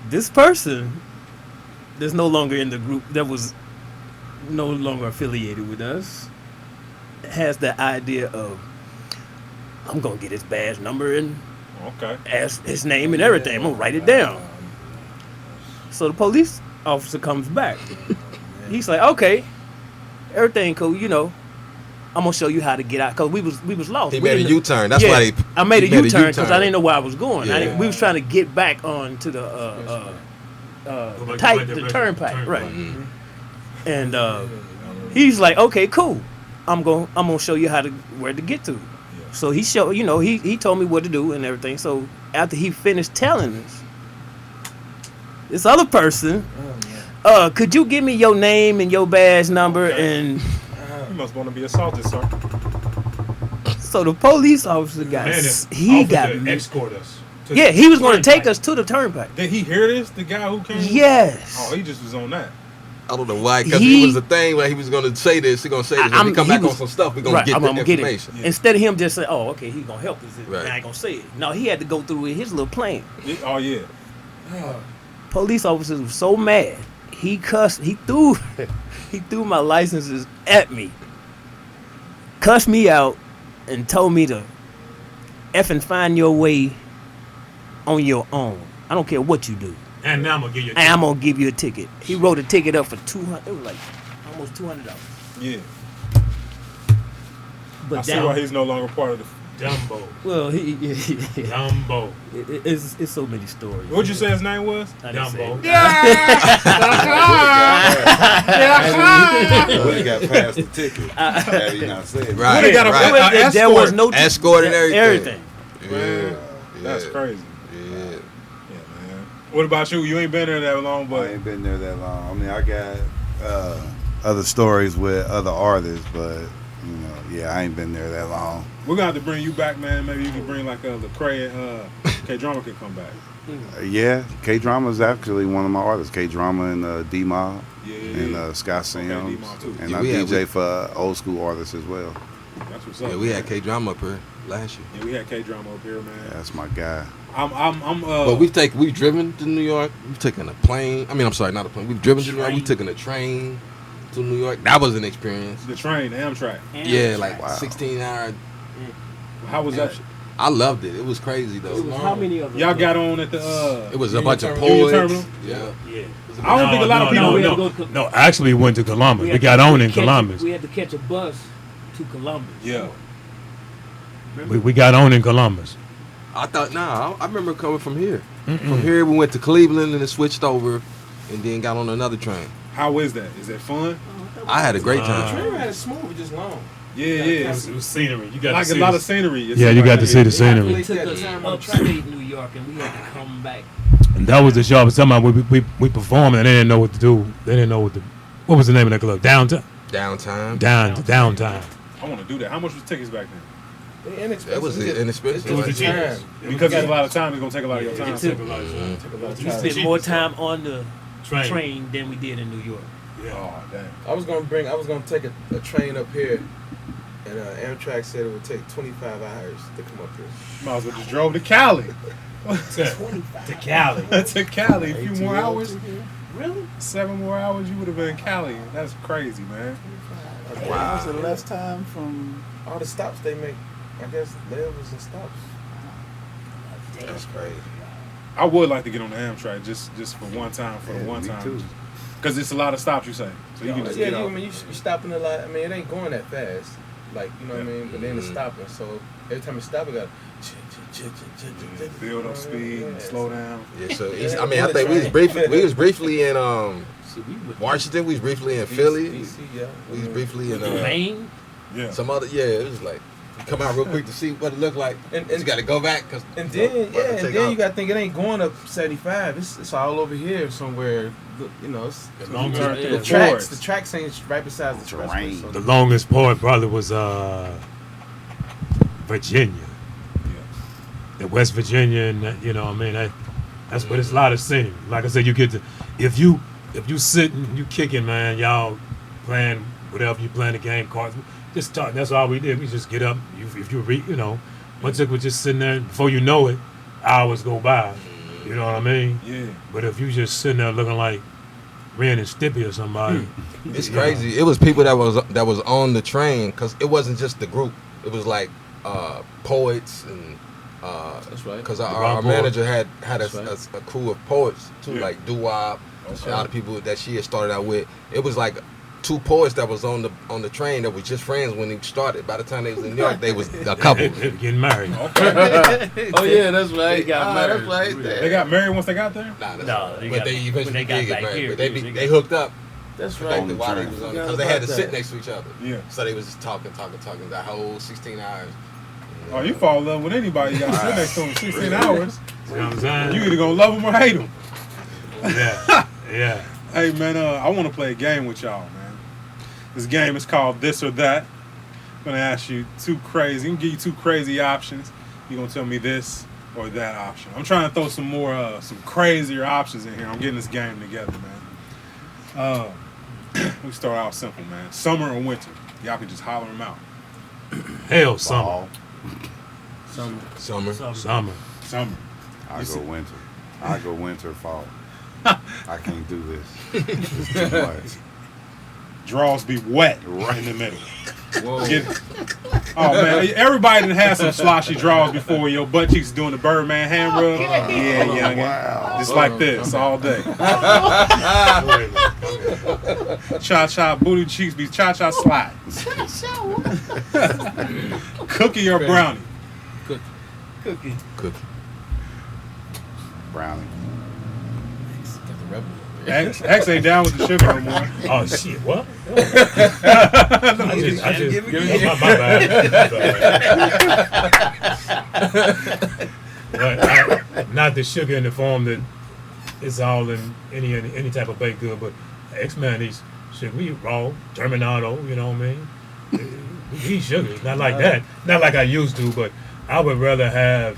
This person that's no longer in the group, that was no longer affiliated with us, has the idea of, I'm gonna get his badge number and ask his name and everything. I'm gonna write it down. So the police officer comes back. He's like, okay, everything cool, I'm gonna show you how to get out, because we was lost. He made a U-turn. That's why I made a U-turn because I didn't know where I was going. Yeah. We was trying to get back on to the turnpike, right? Mm-hmm. And he's like, okay, cool. I'm gonna show you where to get to. So he he told me what to do and everything. So after he finished telling us, this other person, could you give me your name and your badge number and. You must want to be assaulted, sir. So the police officer got escort us. He was going to take us to the turnpike. Did he hear this? The guy who came? Yes. Oh, he just was on that. I don't know why, because it was a thing where he was going to say this, he going to say this. When we come back on some stuff, we're going to get the information. Instead of him just saying, oh, okay, he's going to help us, Right. I ain't going to say it. No, he had to go through with his little plan. Oh, yeah. Police officers were so mad. He cussed, he threw my licenses at me. Cussed me out and told me to effing find your way on your own. I don't care what you do. And now I'm gonna give you a And I'm gonna give you a ticket. He wrote a ticket up for $200. It was like almost $200. Yeah. But I see why he's no longer part of the... Dumbo. Well, Dumbo. It's so many stories. What'd you say his name was? Dumbo. When he got past the ticket, had he not said it. Right, right. There was no escort and everything. Yeah. That's crazy. Yeah. Yeah, man. What about you? You ain't been there that long, I but ain't been there that long. I mean, I got other stories with other artists, but you know, yeah, I ain't been there that long. we're gonna have to bring you back, man. Maybe you can bring like Lecrae and K-Drama could come back. Yeah, K-Drama is actually one of my artists. K-Drama and D-Mob and Scott Sims. And I DJ for old school artists as well. That's what's up. Yeah, we had K-Drama up here last year. Yeah, we had K-Drama up here, man. Yeah, that's my guy. But we've driven to New York. We've taken a plane. I mean, I'm sorry, not a plane. We've driven to New York. We've taken a train to New York. That was an experience. The train, the Amtrak. Yeah, like 16 hour. How was that? I loved it. It was crazy though. It was how many of us? Y'all got on at the It was a bunch of Union poets. Terminal? Yeah. I don't think a lot of people No, actually we went to Columbus. We got on in Columbus. We had to catch a bus to Columbus. Yeah. We got on in Columbus. I thought, I remember coming from here. From here, we went to Cleveland and then switched over and then got on another train. How is that? Is that fun? I had a great time. The train ride is smooth, just long. Yeah. It was scenery. You got like to see a lot of scenery. Yeah, you got to see the scenery. We took us upstate New York and we had to come back. And that was the show. I was talking about we performed and they didn't know what to do. They didn't know what was the name of that club? Downtown. Downtime. I want to do that. How much was tickets back then? That was inexpensive. It was the cheapest. Because it's a lot of time. It's gonna take a lot of your time. We spent more time on the train than we did in New York. Yeah. Oh damn. I was gonna take a train up here, and Amtrak said it would take 25 hours to come up here. Might as well just drove to Cali. To Cali. To Cali. A few more hours. Really? 7 more hours, you would have been in Cali. That's crazy, man. Wow. Was the less time from all the stops they make? I guess layovers and stops. That's crazy. I would like to get on the Amtrak just for one time, Me too. Because it's a lot of stops, you say. So you can just get I off. mean, you stopping a lot. I mean, it ain't going that fast. Like, you know what I mean? But then it's stopping. So every time it stops, it got build up speed and slow down. Yeah, so I mean, I think we was briefly in Washington. We was briefly in Philly. DC, yeah. We was briefly in Maine? Yeah. some other. Yeah, it was like you come out real quick to see what it looked like, and you got to go back because. And then you got to think it ain't going up 75. It's all over here somewhere. You know, it's the tracks ain't right beside the terrain. So The longest part probably was Virginia. The West Virginia, and you know what I mean, that's but it's a lot of scenery. Like I said, you get to if you sitting, you kicking, man, y'all playing whatever you playing the game, cards, just talk. That's all we did. We just get up. If you read, you know, once it was just sitting there. Before you know it, hours go by. You know what I mean? Yeah. But if you just sitting there looking like Ren and Stippy or somebody, It's crazy. It was people that was on the train because it wasn't just the group. It was like poets and. that's right. Because our manager had a crew of poets too, like Doo-Wop, a lot of people that she had started out with. It was like 2 poets that was on the train that was just friends when they started. By the time they was in New York, they was a couple. They getting married. Oh yeah, that's right. They got married. That's right. They got married once they got there? But they eventually got did get back married. here, But they hooked up. That's right. Because they had to sit next to each other. Yeah. So they was just talking that whole 16 hours. Oh, you fall in love with anybody. You got to sit next to them 16 hours. You know what I'm saying? You either going to love them or hate them. Yeah. Hey, man, I want to play a game with y'all, man. This game is called This or That. I'm going to ask you I'm going to give you 2 crazy options. You're going to tell me this or that option. I'm trying to throw some more, some crazier options in here. I'm getting this game together, man. We start out simple, man. Summer or winter? Y'all can just holler them out. Hell, summer. Summer. Summer. I go winter. I go winter, fall. I can't do this. It's too much. Draws be wet right in the middle. Whoa. Oh man, everybody done had some sloshy draws before when your butt cheeks doing the Birdman hand rub. Yeah, youngin. Wow. Just like this all day. Cha-cha booty cheeks be cha-cha slide. Cookie or brownie? Cookie. Brownie. Got the rebel. X ain't down with the sugar no more. Oh shit! What? I just Give it- my bad. Not the sugar in the form that it's all in any type of baked good, but XMan eats sugar. We eat raw terminado. You know what I mean? We eat sugar. It's not like that. Not like I used to, but I would rather have.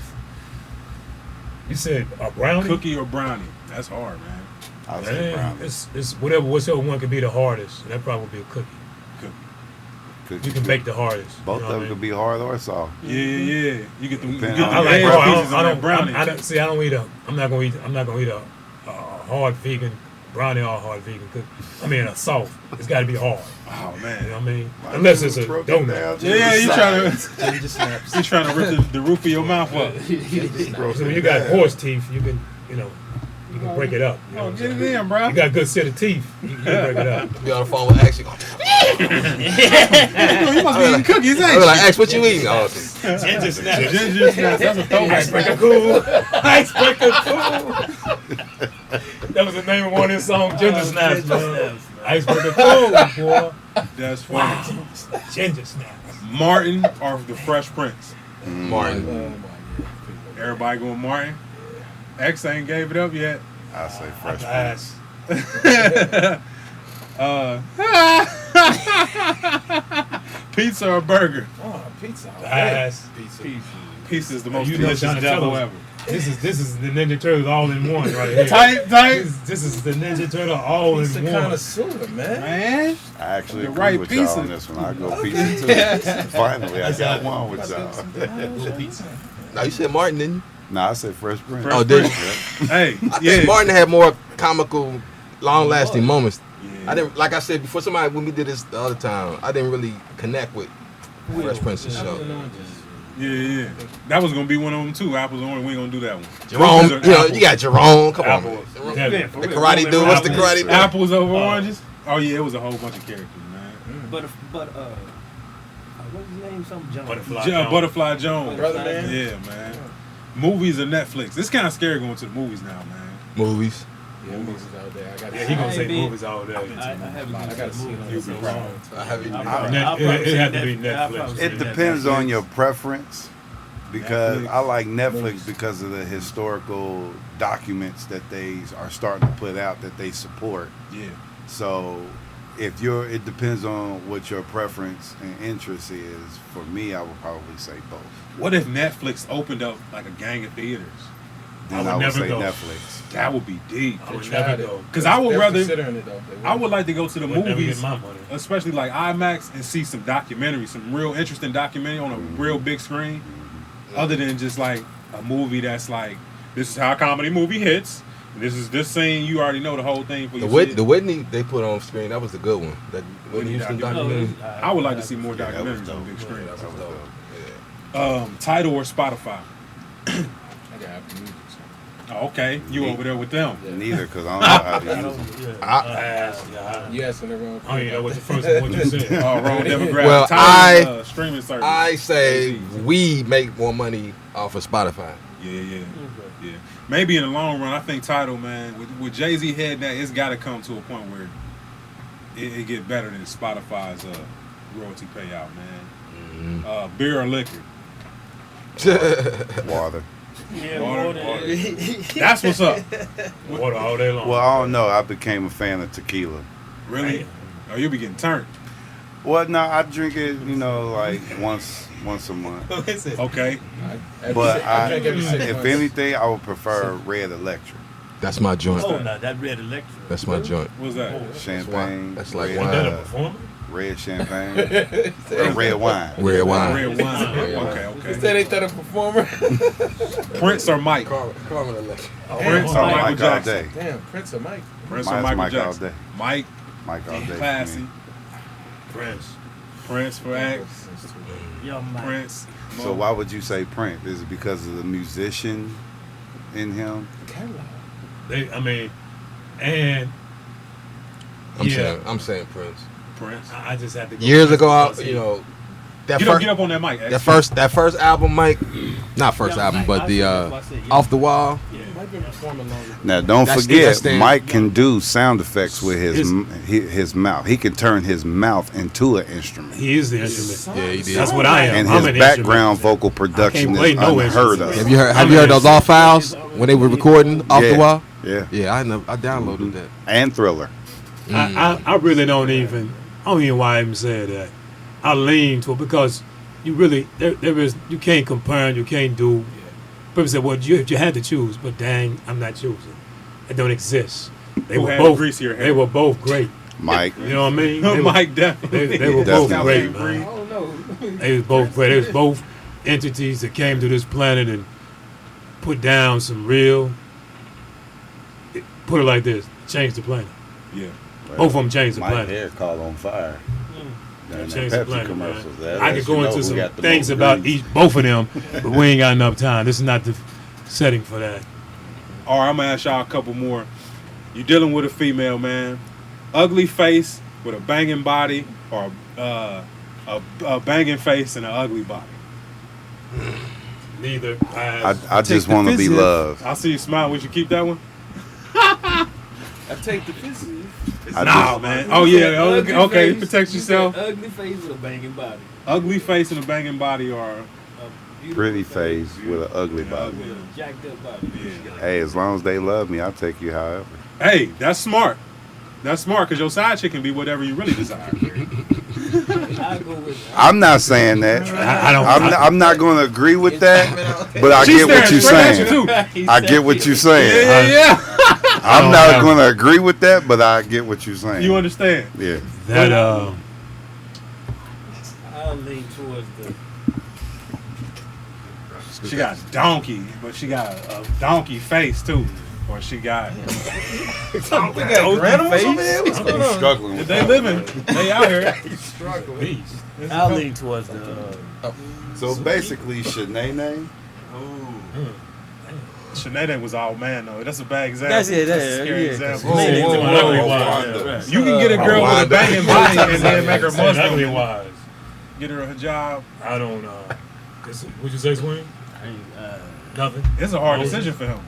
You said a brownie. Cookie or brownie? That's hard, man. I'll say brownie. It's whichever one can be the hardest. That probably would be a cookie. Cookie. You can bake the hardest. Both you know of what I them mean? could be hard or soft. Yeah. You get the Depending I on like the raw. pieces on that brownie. I don't see. I don't eat a. I'm not gonna eat a hard vegan brownie or a hard vegan cookie. I mean a soft. It's got to be hard. Oh You know man. what I mean? Unless it's a Broke it donut. down to Yeah, the you size. trying to rip the roof of your mouth up. So when you got horse teeth, you can break it up. You know Oh, what I'm get it saying? in, bro. You got a good set of teeth. You can break it up. Be on the phone with Ax. You You must be eating cookies, I ain't be you? like, Ax, what you eating? Oh, Ginger snaps. Ginger snaps. That's a throwback. Icebreaker cool. Icebreaker cool. That was the name of one of his songs, Ginger Snaps, man. Icebreaker cool, boy. That's funny. Ginger Snaps. Martin or the Fresh Prince? Martin. Everybody going Martin? X ain't gave it up yet. I say fresh. Pass. Pizza or burger? Oh, pizza. Pass. Pizza is the most You know delicious devil Donatello's- ever. This is the Ninja Turtles all in one right here. Tight. This is the Ninja Turtle all in Pizza one. connoisseur, man. Man. I actually The agree right with pizza. y'all on this one. I go pizza too. Finally, I got one with y'all. No, you said Martin, didn't you? No, I said Fresh Prince. Fresh Oh, did you? Hey, I think yeah. Martin had more comical, long-lasting moments. Yeah. I didn't, like I said before. Somebody when we did this the other time, I didn't really connect with Fresh Prince's show. Yeah. That was gonna be one of them too. Apples and orange. We ain't gonna do that one. Jerome, Apples you or know, you got Jerome. Come on, Apples. man. Yeah, The karate dude. What's the karate dude? Apples over oranges. Oh yeah, it was a whole bunch of characters, man. But what's his name? Something Jones. Butterfly Jones. Butterfly Jones. Brother man. Yeah, man. Movies or Netflix? It's kind of scary going to the movies now, man. Movies. Yeah, movies out there. I got. Yeah, he gonna say I ain't movies all day. I haven't I gotta see it on You'll be proud. I haven't. It had to be Netflix. It depends on your preference, because Netflix. I like Netflix because of the historical documents that they are starting to put out that they support. Yeah. So it depends on what your preference and interest is. For me, I would probably say both. What if Netflix opened up like a gang of theaters? Then I I would would never say go. Netflix. That would be deep. I would Tried never it. go. Because I would They're rather, considering it, though. They I would like to go to the Would never movies, get my money. especially like IMAX, and see some documentary, some real interesting documentary on a real big screen, other than just like a movie that's like, this is how a comedy movie hits. This is this scene. You already know the whole thing. For The, you Whit- the Whitney they put on screen. That was the good one. That Whitney Houston documentary. documentary. I would like to see more Yeah, that was documentaries on big dope. screen. That was dope. Tidal or Spotify? I got Apple Music. Oh, okay, you over there with them. Neither, because I don't know how to use it. You asking the wrong I don't even know what the people. first one you said. Oh, wrong demographic. Well, Tidal is, streaming service. I say Easy. we make more money off of Spotify. Yeah. Maybe in the long run, I think Tidal, man, with Jay-Z heading that, it's got to come to a point where it get better than Spotify's royalty payout, man. Beer or liquor? Water. Water. That's what's up. Water all day long. Well, I don't know. I became a fan of tequila. Really? Oh, you'll be getting turned. Well, no, I drink it, like once a month. Okay. But I drink every 6 if months. anything, I would prefer Red Electric. That's my joint. Oh no, that red electric. That's my joint. What's that? Champagne. That's like red, wine. Is that a performer? red champagne. Or red wine. Red wine. Red wine. Okay. Said ain't that a performer? Prince or Mike? Carmen Electric. Prince or Michael Mike all Jackson? day. Damn, Prince or Mike? Prince or Mine's Michael Mike all Jackson? day. Mike, Mike all day. for Classy. me. Prince. Prince for X. Young Mike. Prince. So why would you say Prince? Is it because of the musician in him? And I'm saying Prince. Prince. I just had to go Years Prince ago, because you know, that Get first up on that mic. X. that first album, Mike. Not first album, but the Off the Wall. Mike been performing longer. Now, don't That's forget, Stan. Mike can do sound effects with his mouth. He can turn his mouth into an instrument. he is the instrument. Yeah, he did. That's what I am. And I'm his an background instrument. vocal production play is no unheard instruments. of. Have you heard those files when they were recording Off the Yeah. Wall? Yeah. Yeah, I downloaded that. And Thriller. I really don't even why I even said that. I lean to it because you really there is you can't compare and you can't do. People say, well, if you had to choose, but dang, I'm not choosing. It don't exist. They Who were had both greasier hair? They were both great. Mike. You know what I mean? They were, Mike definitely. they were both Definitely. great, man. don't know. They was both great. They was both entities that came to this planet and put down some real. Put it like this: changed the planet. Yeah. Both of them changed the Mike planet. hair caught on fire. During that Changed the Pepsi planet, commercials. man. That I lets could go you know into who some got the things most about grease. both of them, but we ain't got enough time. This is not the setting for that. All right, I'm gonna ask y'all a couple more. You dealing with a female, man? Ugly face with a banging body, or a banging face and an ugly body? Neither. I just want to be loved. I see you smiling. Would you keep that one? I take the physical. Nah, man. Oh yeah. Ugly Okay. face. Protect You yourself. said ugly face with a banging body. Ugly face and a banging body, or Pretty face with an ugly body. Jacked up body. Hey, as long as they love me, I'll take you however. hey, that's smart. That's smart because your side chick can be whatever you really desire. I go with I'm not saying that. I don't. I'm not going to agree with that, but I She's get what staring you're straight at you saying. too. I get what you're saying. Yeah. I'm not going to agree with that, but I get what you're saying. You understand? Yeah. that I'll lean towards the. She got donkey, but she got a donkey face too, or she got. We got animals over here. What's going on? Struggling with They that. living. They out here. beast. I'll lean towards the. So basically, Shanae. Sinead was all man though. That's a bad example. That's it. a scary Yeah. example. Whoa, Lean whoa, into whoa, ugly whoa, wife. Wanda. You can get a girl with a Wanda. banging body and then make her Ugly Muslim. wise. Get her a job. I don't. Would you say, Swing? Nothing. It's a hard decision for him.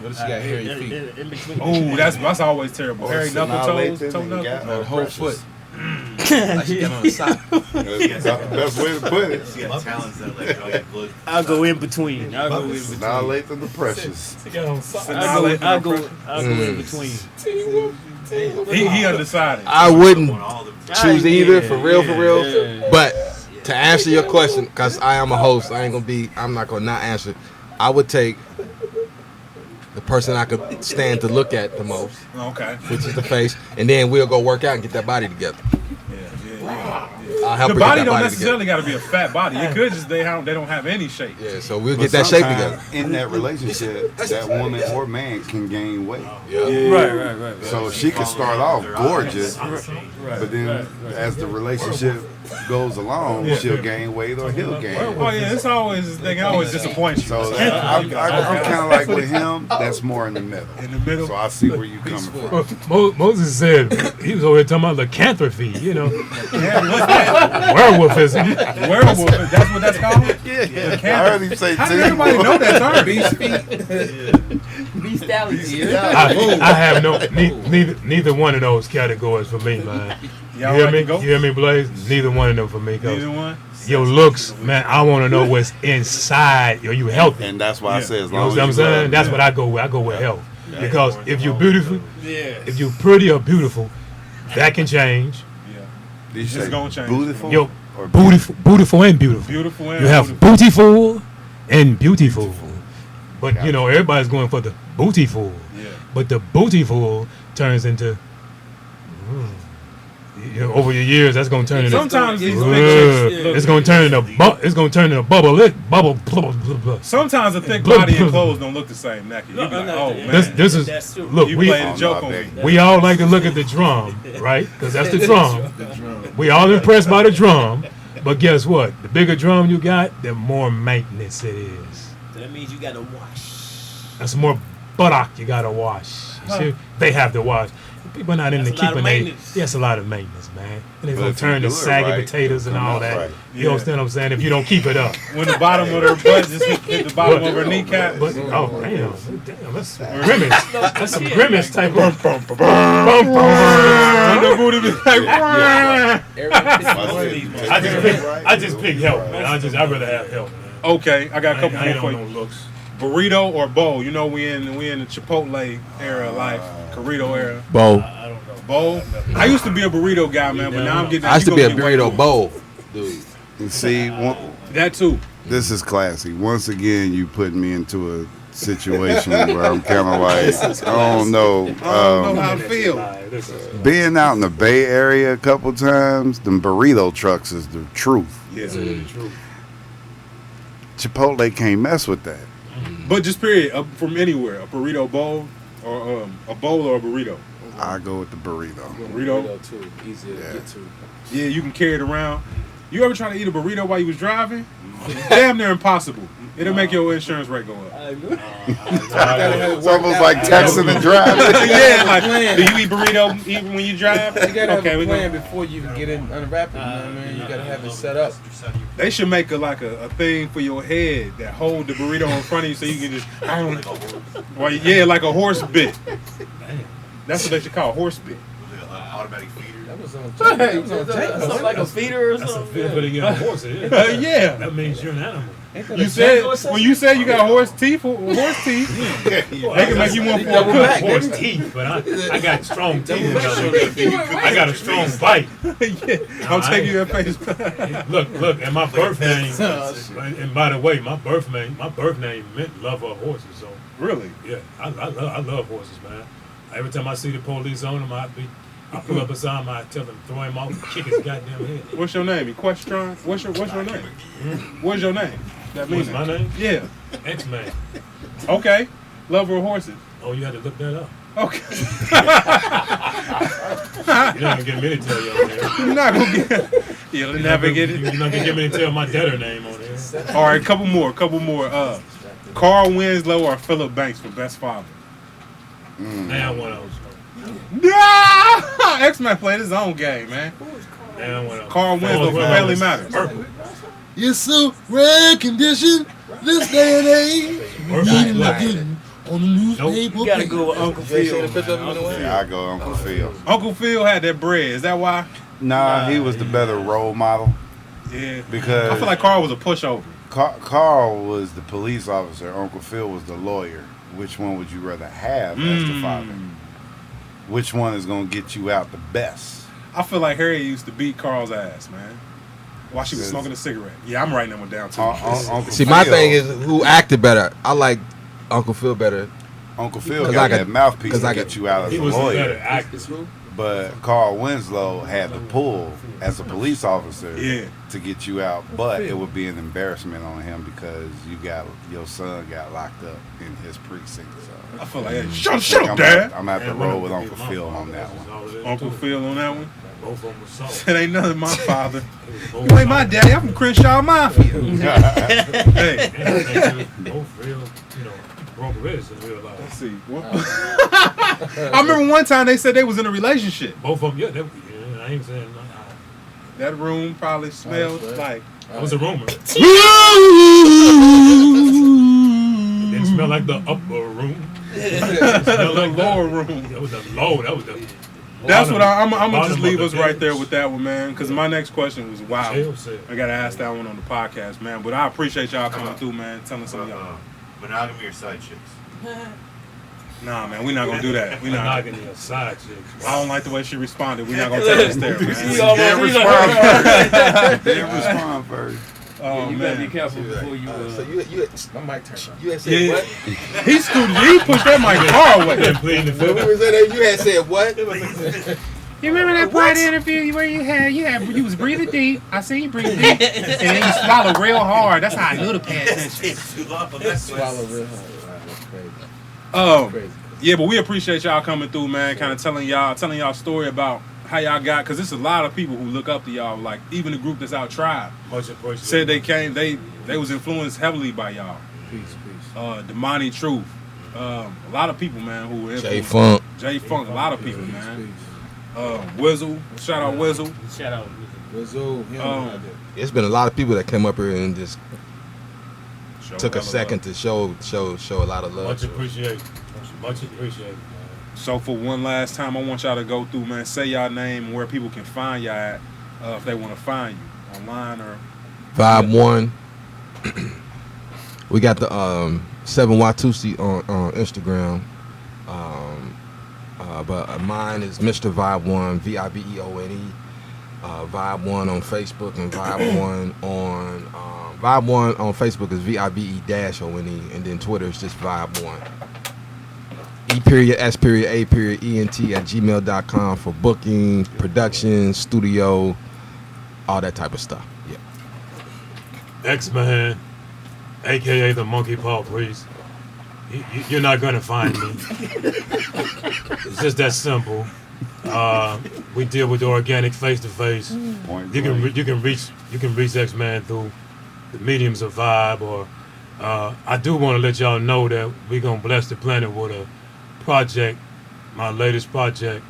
What if she got hairy feet? In between. Oh, that's always terrible. Or Hairy knuckle toes, Sinalated toe and knuckle. got No, the whole precious. foot. Like she got on the side. That's the best way to put it. I'll go in between. I'll go in between. Annihilate the precious. I'll go in between. He undecided. I wouldn't choose either, Yeah, for real. yeah. But to answer your question, because I am a host, I'm not gonna not answer. I would take the person I could stand to look at the most, Okay. which is the face, and then we'll go work out and get that body together. I'll help The her body get that don't body necessarily got to be a fat body. It could just they don't have any shape. together. Yeah, so we'll But get that shape sometimes together. in that relationship, that woman or man can gain weight. Yeah. Right. So she can start off gorgeous, but then as the relationship goes along, she'll gain weight or he'll gain Oh weight. yeah, it's always they can always disappoint you. So I'm kind of like with him, that's more in the middle. In the middle. So I see where you coming from. Moses said he was over here talking about lycanthropy, werewolfism. Werewolf. That's what that's called. I heard him say How did everybody know that term? Bestiality. I have neither one of those categories for me, man. You Y'all hear like me? to go? You hear me, Blaze? Neither one of them for me. 'Cause Neither one. your looks, man, I want to know what's inside. Are you healthy? And that's why I say as You know long what as I'm you saying? love That's me. what I go with. I go with health. Because if you're beautiful, Yeah. if you're pretty or beautiful, that can change. Did you It's say gonna change. beautiful? Yo, or beautiful and beautiful. Beautiful. And You have beautiful. bootyful and beautiful. But, everybody's going for the bootyful. Yeah. but the bootyful turns into. Over your years, that's gonna turn into. Sometimes these it's gonna turn into it's gonna turn into bubble. Sometimes the thick body and clothes don't look the same naked. You be like, oh man, this is look. You playing a joke on me. We all like to look at the drum, right? Because that's the drum. We all impressed by the drum, but guess what? The bigger drum you got, the more maintenance it is. That means you gotta wash. That's more buttock you gotta wash. You see, they have to wash. People not into keeping they. Yes, a lot of maintenance, man. And it's gonna turn to saggy potatoes and all that. You understand what I'm saying? If you don't keep it up. When the bottom of her butt just hit the bottom of her kneecap. Oh damn, that's grimace. That's some grimace type of. The booty be like. I just pick help, man. I'd rather have help, man. Okay, I got a couple more for you. Looks. Burrito or bowl? You know we in the Chipotle era of life, Corrito era. Bowl. I don't know. Bowl. I used to be a burrito guy, man, but now I'm getting. I used to be a burrito bowl, dude. And see, that too. This is classy. Once again, you put me into a situation where I'm kind of like, I don't know. I don't know how I feel. Being out in the Bay Area a couple times, them burrito trucks is the truth. Yeah. Chipotle can't mess with that. But just period, from anywhere, a burrito bowl or a bowl or a burrito. I go with the burrito. Burrito too, easier to get to. Yeah, you can carry it around. You ever try to eat a burrito while you was driving? It's damn near impossible. It'll make your insurance rate go up. It's almost like texting and driving. Yeah, like, do you eat burrito even when you drive? You gotta have a plan before you even get in unwrap it. You know what I mean? You gotta have it set up. They should make a thing for your head that hold the burrito in front of you so you can just like a horse bit. That's what they should call a horse bit. Automatic feeder. That was on Something like a feeder or something. But you got a horse. Yeah. That means you're an animal. You said when you said you got horse teeth, they can make you one for a cook. Horse teeth, but I got strong teeth. I got a strong bite. I'm taking your face back. Look, and my birth name. And by the way, my birth name meant lover of horses. So really, yeah, I love horses, man. Every time I see the police on them, I pull up beside him, I tell them, throw him off, kick his goddamn head. What's your name? Equestron? What's your name? What's your name? That means my name? Yeah. XMan. Okay. Lover of horses. Oh, you had to look that up. Okay. You're not gonna get me to tell you on there. You're not gonna get. You'll never get it. You're not gonna get me to tell my debtor name on there. All right, couple more. Carl Winslow or Philip Banks for best father. Now one of those. Nah! X-Man played his own game, man. Now one of those. Carl Winslow for Family Matters. It's so rare condition this day and age. On the newspaper. You gotta go with Uncle Phil. Yeah, I go Uncle Phil. Uncle Phil had that bread. Is that why? Nah, he was the better role model. Yeah. Because I feel like Carl was a pushover. Carl was the police officer. Uncle Phil was the lawyer. Which one would you rather have as the father? Which one is going to get you out the best? I feel like Harry used to beat Carl's ass, man. While she was smoking a cigarette. Yeah, I'm writing that one down too. See, my thing is who acted better. I like Uncle Phil better. Uncle Phil got that mouthpiece to get you out as a lawyer. But Carl Winslow had the pull as a police officer to get you out. But it would be an embarrassment on him because your son got locked up in his precinct. So I feel like, shut up, Dad. I'm going to have to roll with Uncle Phil on that one. Uncle Phil on that one? Both of them was soft. It ain't none of my father. You ain't my daddy. I'm from Crenshaw Mafia. Hey. Both real, broke wrists in real life. Let's see. I remember one time they said they was in a relationship. Both of them, I ain't saying nothing. That room probably smelled like. That was a rumor. It didn't smell like the upper room. It smelled like the lower room. That was the low. That was the. That's what I'm gonna just leave us right there with that one, man. Because my next question was wild. I gotta ask that one on the podcast, man. But I appreciate y'all coming through, man. Telling some of y'all. Monogamy or side chicks? Nah, man, we're not gonna do that. We're not monogamy or side chicks. I don't like the way she responded. We're not gonna take this there, man. Didn't respond first. Oh, you man. gotta be careful before you. So you my mic turned on. you had said Yeah. what? He scooted. He pushed that mic far away. Pleading the When we fifth. was in there, you had said what? You remember that part of the interview where you was breathing deep. I see you breathe deep, and then you swallow real hard. That's how I knew to pay attention. Swallow real hard. Wow, that's crazy. Crazy. Yeah, but we appreciate y'all coming through, man. Kind of telling y'all story about how y'all got, because there's a lot of people who look up to y'all. Like even the group that's out Tribe Much appreciated. said they came. They was influenced heavily by y'all. Peace. Demani Truth. A lot of people, man, who were J influenced. Funk. J Funk. A lot of people, man. Wizzle. Shout out Wizzle. Shout out. Wazoo, It's been a lot of people that came up here and just Show took a hella second love. to show a lot of love. Much appreciated. Much appreciated, man. So for one last time, I want y'all to go through, man. Say y'all name and where people can find y'all at if they want to find you online or. Vibe 1. We got the 7 Watusi on Instagram. But mine is Mr. Vibe 1, VIBEONE. Vibe 1 on Facebook and Vibe 1 on Vibe 1 on Facebook is VIBE-ONE, and then Twitter is just Vibe 1. E.S.A.ENT @gmail.com for booking, production, studio, all that type of stuff. Yeah. XMan, aka the Monkey Paw Priest. You're not gonna find me. It's just that simple. We deal with the organic face to face. You can reach XMan through the mediums of Vibe, or I do want to let y'all know that we're gonna bless the planet with a project, my latest project,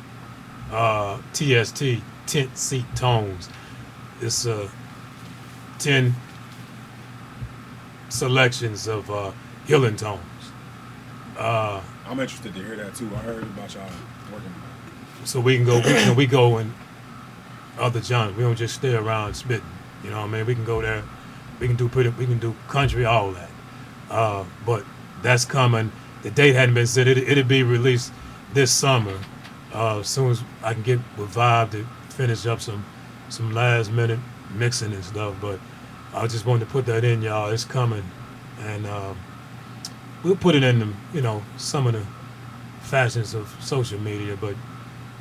TST, Tent Seat Tones. It's 10 selections of healing tones. I'm interested to hear that too. I heard about y'all working on that. So we can go in other genres. We don't just stay around spitting. You know what I mean? We can go there. We can do country, all that. But that's coming. The date hadn't been set. It'll be released this summer. As soon as I can get with Vibe to finish up some last minute mixing and stuff. But I just wanted to put that in, y'all. It's coming, and we'll put it in some of the fashions of social media. But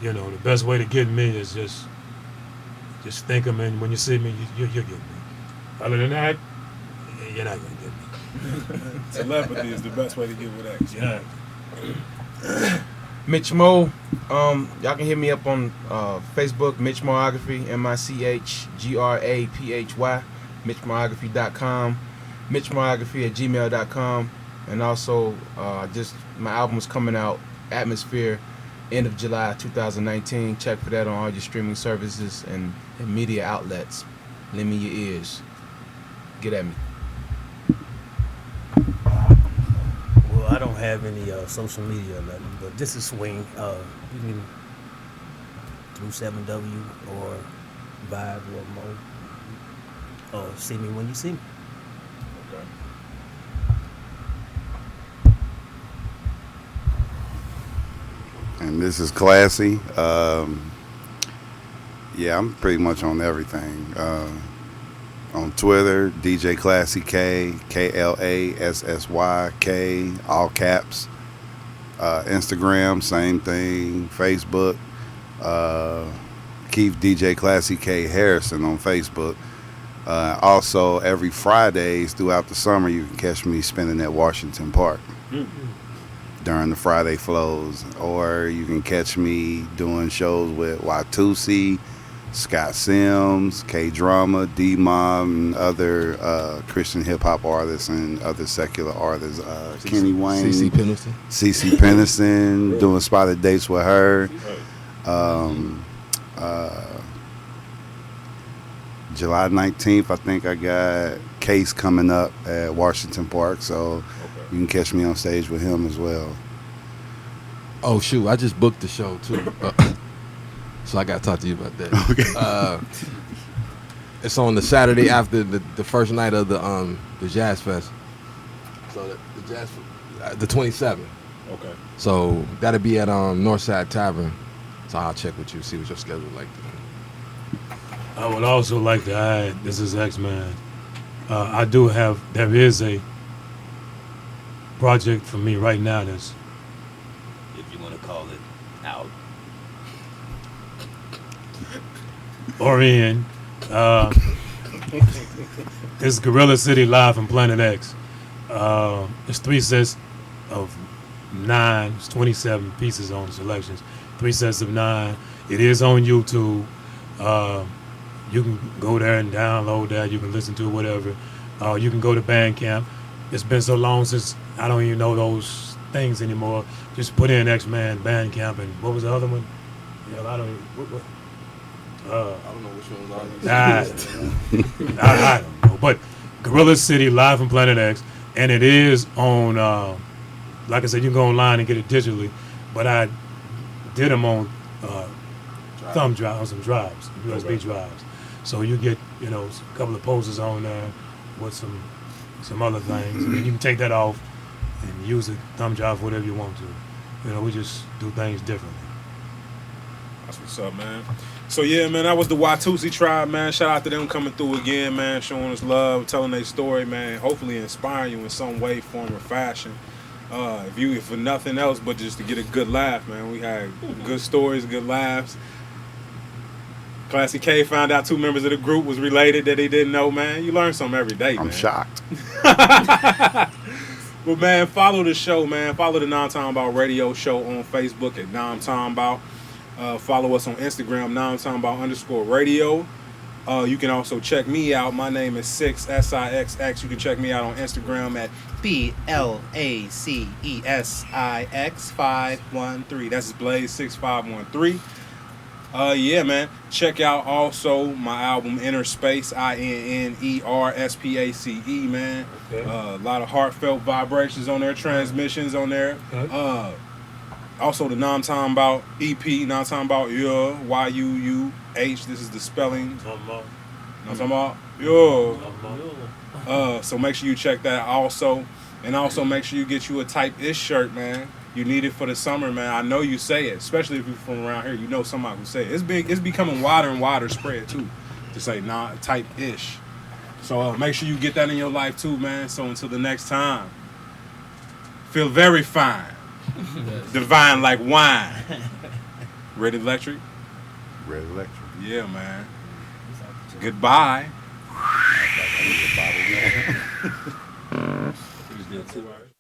the best way to get me is just think of me, and when you see me, you'll get me. Other than that, you're not gonna get me. Telepathy is the best way to get with X. Yeah. Mich Mo, y'all can hit me up on Facebook, Mich Moography, MICHGRAPHY, MichMoography.com, MichMoography@gmail.com, and also just my album's coming out, Atmosphere, end of July 2019. Check for that on all your streaming services and media outlets. Lend me your ears. Get at me. Well, I don't have any social media or nothing, but this is Swing. You can through 7W or Vibe or Mo, or see me when you see me. And this is Classy. Yeah, I'm pretty much on everything. On Twitter, DJ KlassyK, KLASSYK, all caps. Instagram, same thing. Facebook, Keith DJ KlassyK Harrison on Facebook. Also, every Fridays throughout the summer, you can catch me spinning at Washington Park during the Friday flows. Or you can catch me doing shows with Watusi, Scott Sims, K-Drama, D-Mob, and other Christian hip-hop artists and other secular artists. Kenny Wayne. CeCe Peniston, doing spotted dates with her. July 19th, I think I got Case coming up at Washington Park, so you can catch me on stage with him as well. Oh, shoot, I just booked the show, too. So I got to talk to you about that. Okay. It's on the Saturday after the first night of the Jazz Fest. So the Jazz, the 27th. Okay. So that'll be at Northside Tavern. So I'll check with you, see what your schedule like. I would also like to add, this is XMan. there is a project for me right now that's, If you want to call it out. or in. It's Gorilla City live from Planet X. It's 3 sets of 9. It's 27 pieces on selections. 3 sets of 9. It is on YouTube. You can go there and download that. You can listen to it, whatever. You can go to Bandcamp. It's been so long since I don't even know those things anymore. Just put in XMan Bandcamp, and what was the other one? Yeah, I don't even. I don't know which ones are these. I don't know. But Gorilla City live from Planet X, and it is on. Like I said, you can go online and get it digitally, but I did them on thumb drive, on some drives, USB drives. So you get a couple of posters on there with some other things, and then you can take that off and use it thumb drive for whatever you want to. We just do things differently. That's what's up, man. So yeah, man, that was the Watusi Tribe, man. Shout out to them coming through again, man, showing us love, telling their story, man. Hopefully inspiring you in some way, form, or fashion. If for nothing else but just to get a good laugh, man. We had good stories, good laughs. KlassyK found out 2 members of the group was related that he didn't know, man. You learn something every day, man. I'm shocked. Well, man, follow the show, man. Follow the Nomtombout radio show on Facebook at Nomtombout. Follow us on Instagram, Nomtombout_radio. You can also check me out. My name is SixxSenseMedia. You can check me out on Instagram at BLACESIX513. That's Blaze6513. Yeah, man. Check out also my album Inner Space, INNERSPACE, man. Okay. A lot of heartfelt vibrations on there, transmissions on there. Okay. Also the Nomtombout EP, Nomtombout, yeah, YUUH. This is the spelling. Nomtombout, yeah. So make sure you check that also. And also make sure you get you a Type Ish shirt, man. You need it for the summer, man. I know you say it, especially if you're from around here. You know somebody who say it. It's becoming wider and wider spread too, to say Type Ish. So make sure you get that in your life too, man. So until the next time, feel very fine, divine like wine. Red Electric. Red Electric. Yeah, man. Goodbye. You just did 2 hours.